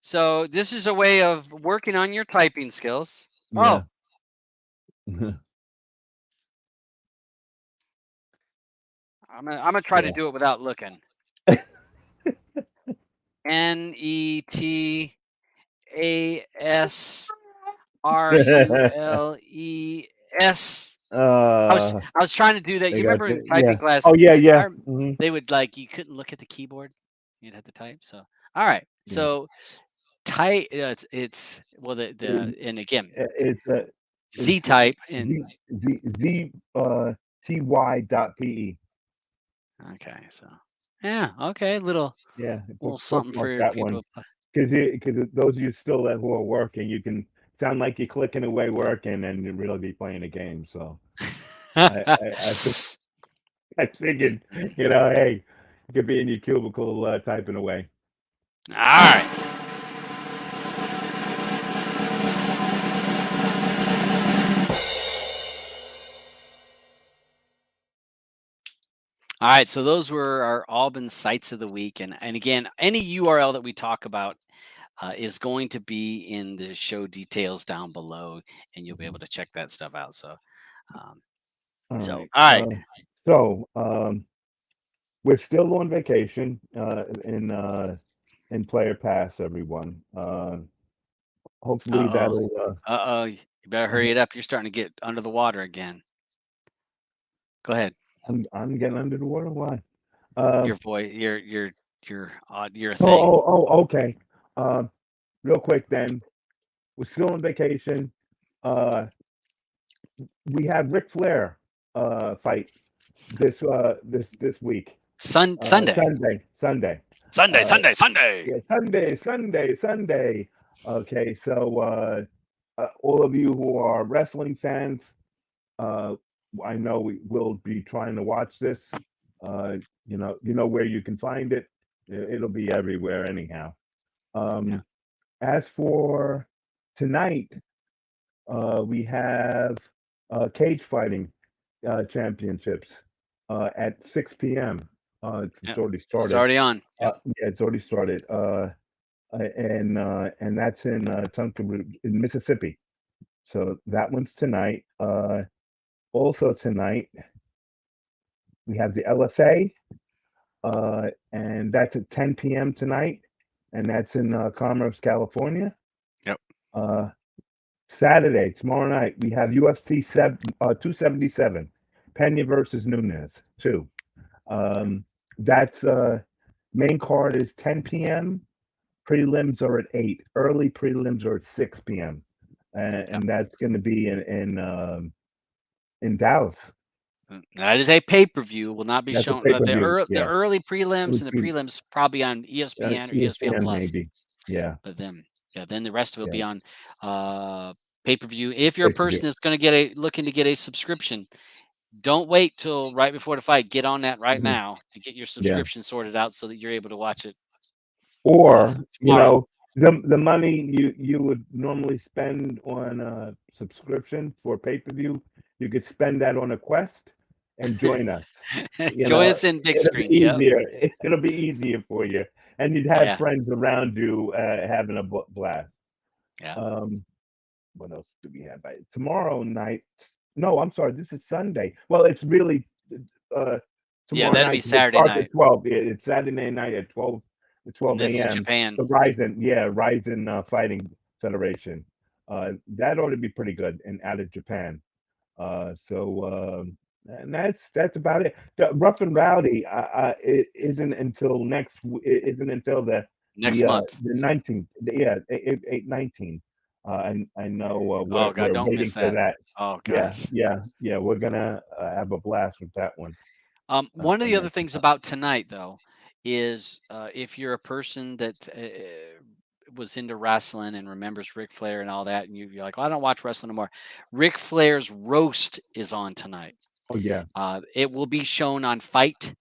so this is a way of working on your typing skills. Yeah. Oh, I'm gonna try to Yeah. do it without looking. NETASRULES. uh, I was trying to do that. they You got remember in yeah. typing class, Oh yeah, yeah. I they would you couldn't look at the keyboard. You'd have to type. So all right. Yeah. So type it's well It, the and again it's Z it's type and z ty.pe. okay. So yeah, okay, Yeah, little something bookmark for that one. people. Because those of you still who are working, you can sound like you're clicking away working and you really be playing a game. So I I figured, hey, you could be in your cubicle typing away. All right. All right, so those were our Auburn sites of the week, and again, any URL that we talk about is going to be in the show details down below, and you'll be able to check that stuff out. Um, All so right. all right, So we're still on vacation in Player Pass, everyone. Hopefully uh that'll. you better hurry it up. You're starting to get under the water again. Go ahead. I'm getting under the water. Why? Your Um. voice, your Oh, thing. okay. Um. Real quick then. We're still on vacation. Uh. We have Ric Flair fight this week. Sunday, Sunday. Sunday, Uh. Sunday, Sunday. Yeah, Sunday. Okay, so all of you who are wrestling fans, uh, I know we will be trying to watch this. Uh, you know where you can find it. It'll be everywhere anyhow. Yeah. As for tonight, we have cage fighting championships at 6 p.m. It's Yep. already It's started. already on. Yep. Yeah, it's already started. And that's in Tuscaloosa, in Mississippi. So that one's tonight. Also tonight we have the LFA, and that's at 10 p.m. tonight, and that's in Commerce, California. Yep. Uh, Saturday, tomorrow night, we have UFC 277, Pena versus Nunez 2. That's main card is 10 p.m. Prelims are at 8. Early prelims are at 6 p.m. And that's going to be in Dallas. That is a pay-per-view. Will not be That's a shown. pay per view. The Yeah, early prelims and the prelims probably on ESPN or ESPN ESPN Plus. maybe. Yeah. But then the rest of it will be Yeah. on pay-per-view. If you're a Pay per view. person that's going to looking to get a subscription, don't wait till right before the fight. Get on that right now to get your Yeah. subscription sorted out so that you're able to watch it Or tomorrow. the money you would normally spend on a subscription for pay per view, you could spend that on a quest and join us. Join us in big It'll be screen. Yep. easier. It'll be easier for you, and you'd have Yeah. friends around you having a blast. Yeah. What else do we have? Tomorrow night? No, I'm sorry. This is Sunday. Well, it's really uh, Yeah. tomorrow That'd night. be 'Cause it Saturday starts at night. 12. It's Saturday night at 12. At And 12 this is a.m. Japan. The Ryzen Fighting Federation. That ought to be pretty good, and out of Japan. And that's about it. The Rough and Rowdy it isn't until it isn't until Next month. the 19th. Yeah, 8/19. I know Oh God, we're don't waiting miss for that. that. Oh Yeah, gosh. yeah. We're gonna have a blast with that one. One of the other And things about tonight, though, is if you're a person that was into wrestling and remembers Ric Flair and all that, and you're like, "Oh, I don't watch wrestling anymore." Ric Flair's roast is on tonight. oh yeah, It will be shown on Fight,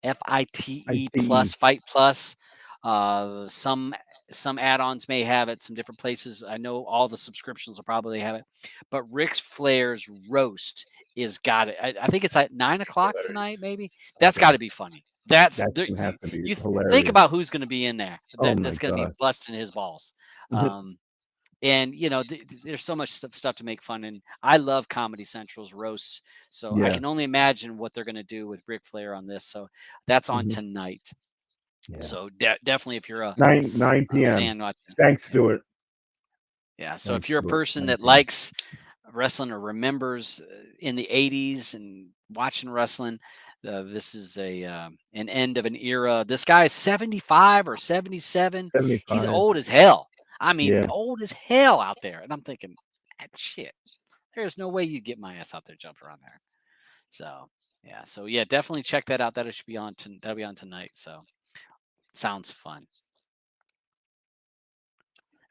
FITE ITE. plus, Fight Plus. Uh, some some add-ons may have it. Some different places. I know all the subscriptions will probably have it. But Ric Flair's roast is got it. I think it's at 9 o'clock tonight. Maybe that's got Yeah, to be funny. That's that's there, gonna have to be think hilarious. about who's going to be in there. Oh my That's going to be god. busting his balls. Um, and there's so much stuff to make fun, and I love Comedy Central's roasts, so I Yeah. can only imagine what they're going to do with Ric Flair on this. So that's on Mhm. tonight. Yeah. So definitely, if you're 9 a p.m. fan watching, Thanks, yep. Stuart. Yeah. So Thanks, if you're a Stuart. person 9 that p.m. likes wrestling or remembers in the '80s and watching wrestling, this is an end of an era. This guy is 75 or 77. He's 75. old as hell. I mean, Yeah. old as hell out there. And I'm thinking, shit, there's no way you get my ass out there jumping around there. So yeah, definitely check that out. That should be on. That'll be on tonight. So sounds fun.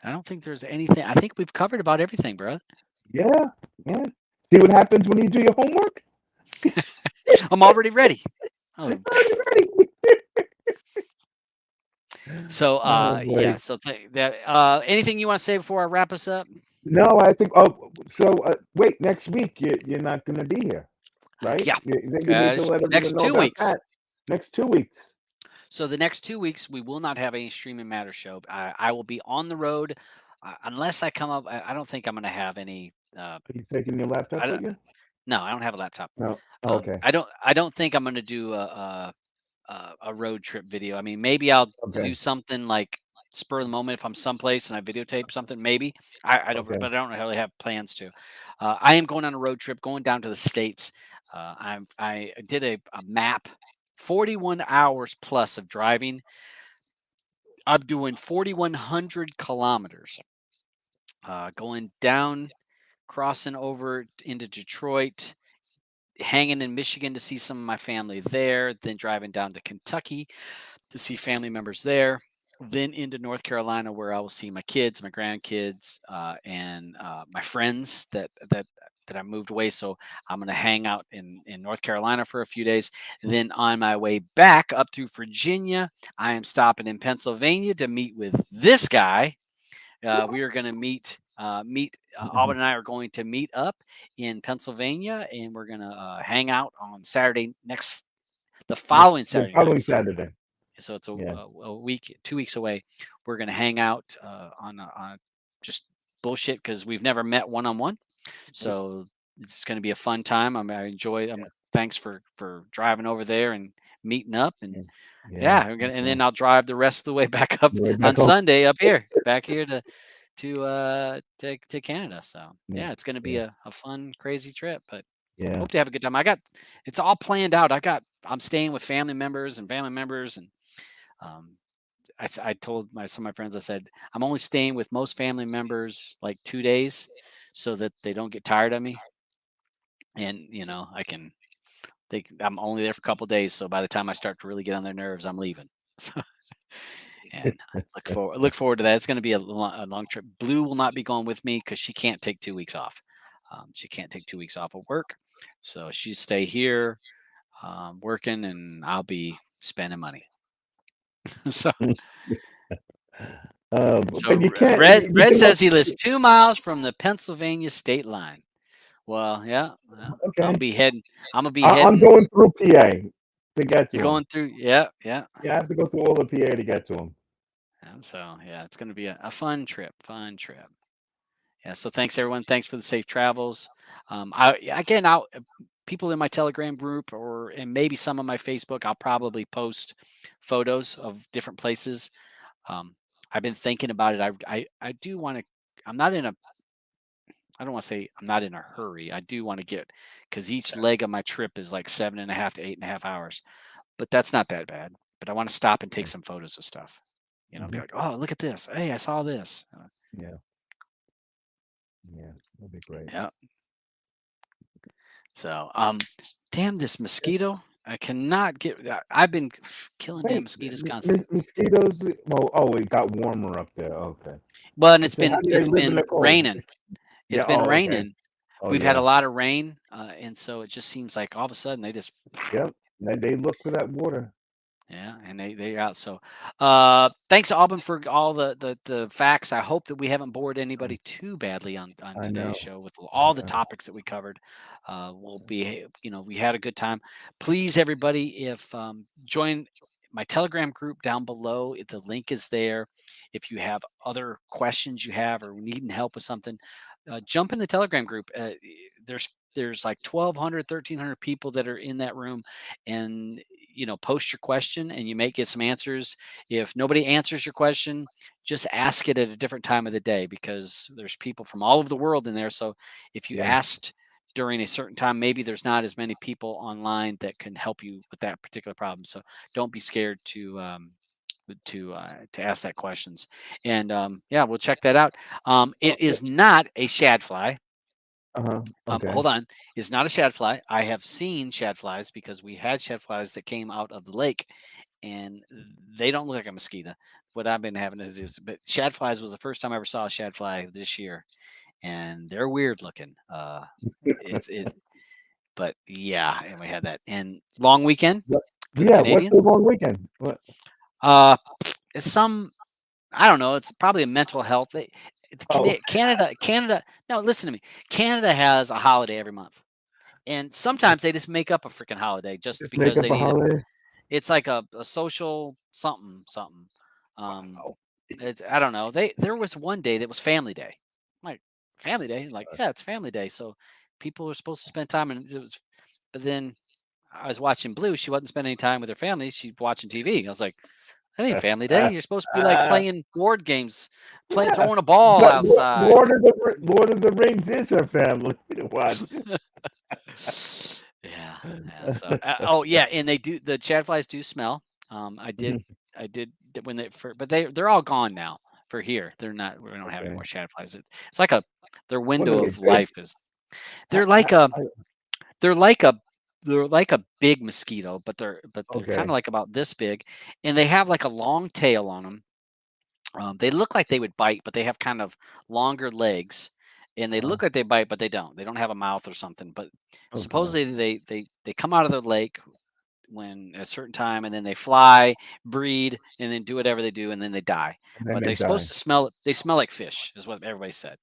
I don't think there's anything. I think we've covered about everything, bro. Yeah. Yeah. See what happens when you do your homework? I'm already ready. Oh, Already ready. so Oh boy. yeah. So anything you want to say before I wrap us up? No, I think. Oh, so wait. Next week you're not going to be here, right? Yeah. You need to let everyone Next know two about weeks. that. Next 2 weeks. So the next 2 weeks, we will not have any Streaming Matter show. I will be on the road unless I come up. I don't think I'm going to have any. Are you taking your laptop I with don't, you? no, I don't have a laptop. No. Oh, okay. I don't think I'm going to do a road trip video. I mean, maybe I'll do Okay. something like spur of the moment if I'm someplace and I videotape something. Maybe I don't, Okay. but I don't really have plans to. I am going on a road trip, going down to the states. I did a map, 41 hours plus of driving. I'm doing 4,100 kilometers, going down, crossing over into Detroit, hanging in Michigan to see some of my family there, then driving down to Kentucky to see family members there, then into North Carolina where I will see my kids, my grandkids, and my friends that I moved away. So I'm going to hang out in North Carolina for a few days. Then on my way back up through Virginia, I am stopping in Pennsylvania to meet with this guy. We are going to meet. Auburn and I are going to meet up in Pennsylvania, and we're going to hang out on Saturday the following The Saturday night. following Saturday. So it's Yeah. a week, 2 weeks away. We're going to hang out on just bullshit because we've never met one on one. So it's going to be a fun time. I enjoy. Thanks for driving over there and meeting up, and Yeah. and then I'll drive the rest of the way back up Way on back home. Sunday back here to Canada. So Yeah. yeah, it's going to be Yeah. a fun, crazy trip. But Yeah. hope to have a good time. It's all planned out. I'm staying with family members, and um, I told some of my friends, I said, I'm only staying with most family members like 2 days so that they don't get tired of me. And, I'm only there for a couple days. So by the time I start to really get on their nerves, I'm leaving. So, and look forward to that. It's going to be a long trip. Blue will not be going with me because she can't take 2 weeks off. She can't take 2 weeks off of work. So she stay here working, and I'll be spending money. so But you can't. You Red can says he lives 2 miles from the Pennsylvania state line. Well, yeah, well, Okay. I'm gonna be I'm heading. going through PA to get to You're him. going through, yeah. Yeah, I have to go through all the PA to get to him. So yeah, it's gonna be a fun trip. Yeah. So thanks everyone. Thanks for the safe travels. I'll people in my Telegram group and maybe some on my Facebook. I'll probably post photos of different places. I've been thinking about it. I do want to. I'm not in a I don't want to say I'm not in a hurry. I do want to get because each leg of my trip is like 7.5 to 8.5 hours, but that's not that bad. But I want to stop and take some photos of stuff. Be Mhm. like, oh, look at this. Hey, I saw this. Yeah. Yeah. That'd be great. Yeah. So, damn this mosquito. I cannot get. I've been killing damn Wait, mosquitoes constantly. mosquitoes. Well, oh, it got warmer up there. Okay. Well, and I said, how do they it's live in been the cold? raining. It's Yeah. been Oh, okay. raining. Oh, We've had a yeah. lot of rain, and so it just seems like all of a sudden they just Yep. They look for that water. Yeah, and they're out. So, thanks, Auburn, for all the facts. I hope that we haven't bored anybody too badly on I today's know. show with I all the know. topics that we covered. We had a good time. Please, everybody, if join my Telegram group down below. The link is there. If you have other questions you have or needing help with something, jump in the Telegram group. There's like 1,200, 1,300 people that are in that room, and post your question and you may get some answers. If nobody answers your question, just ask it at a different time of the day because there's people from all over the world in there. So if you Yeah. asked during a certain time, maybe there's not as many people online that can help you with that particular problem. So don't be scared to ask that questions. And yeah, we'll check that out. It Okay. is not a shadfly. Okay. Hold on. It's not a shadfly. I have seen shadflies because we had shadflies that came out of the lake, and they don't look like a mosquito. What I've been having but shadflies was the first time I ever saw a shadfly this year, and they're weird looking. It's it, but yeah, and we had that. And long weekend What- for the Yeah. What's Canadians. the long weekend? What? Uh, it's I don't know. It's probably a mental health. Oh, Canada. No, listen to me. Canada has a holiday every month. And sometimes they just make up a freaking holiday just just make because up they a need it. holiday. It's like a social something something. Um, Wow. I don't know. There was one day that was Family Day. I'm like, Family Day? Like, yeah, it's Family Day. So people are supposed to spend time, and it was. But then I was watching Blue. She wasn't spending any time with her family. She's watching TV. I was like, that ain't Family Day. You're supposed to be like playing board games, Yeah, throwing a ball but outside. Lord of the Rings is her family to watch. Yeah, yeah. So, oh yeah, and they do. The shadflies do smell. I did when but they're all gone now for here. They're not. We don't have any more Okay. shadflies. It's like their What are window they of big? life is. I, They're like a I, they're like a they're like a big mosquito, but they're kind of okay. like about this big, and they have like a long tail on them. They look like they would bite, but they have kind of longer legs, and they Uh, look like they bite, but they don't. They don't have a mouth or something. But okay. supposedly they come out of the lake when at a certain time, and then they fly, breed, and then do whatever they do, and then they die. And then But they they're supposed die. to smell. They smell like fish, is what everybody said.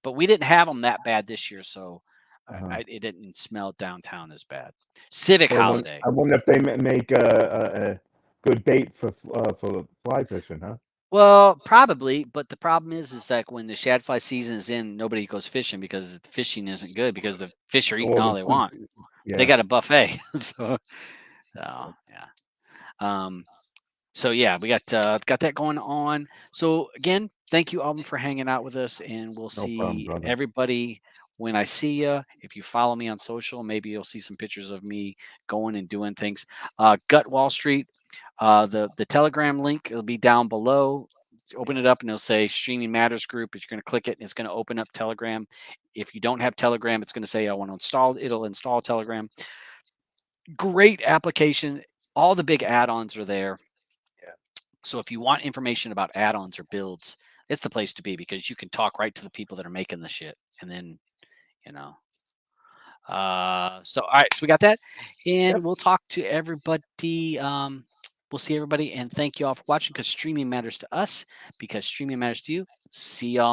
But we didn't have them that bad this year, so Uh-huh. it didn't smell downtown as bad. Civic So holiday. I wonder if they make a good bait for fly fishing, huh? Well, probably, but the problem is that when the shadfly season is in, nobody goes fishing because the fishing isn't good because the fish are eating All all the they food. want. They Yeah. got a buffet, so yeah. Um, so yeah, we got that going on. So again, thank you, Alvin, for hanging out with us, and we'll No problem, see brother. everybody when I see you. If you follow me on social, maybe you'll see some pictures of me going and doing things. Gut Wall Street, the Telegram link will be down below. Open it up and it'll say Streaming Matters Group. You're going to click it and it's going to open up Telegram. If you don't have Telegram, it's going to say I want to install. It'll install Telegram. Great application. All the big add-ons are there. Yeah. So if you want information about add-ons or builds, it's the place to be because you can talk right to the people that are making the shit. And then, you know. So all right, so we got that. And Yep. we'll talk to everybody. We'll see everybody and thank you all for watching because streaming matters to us because streaming matters to you. See y'all in the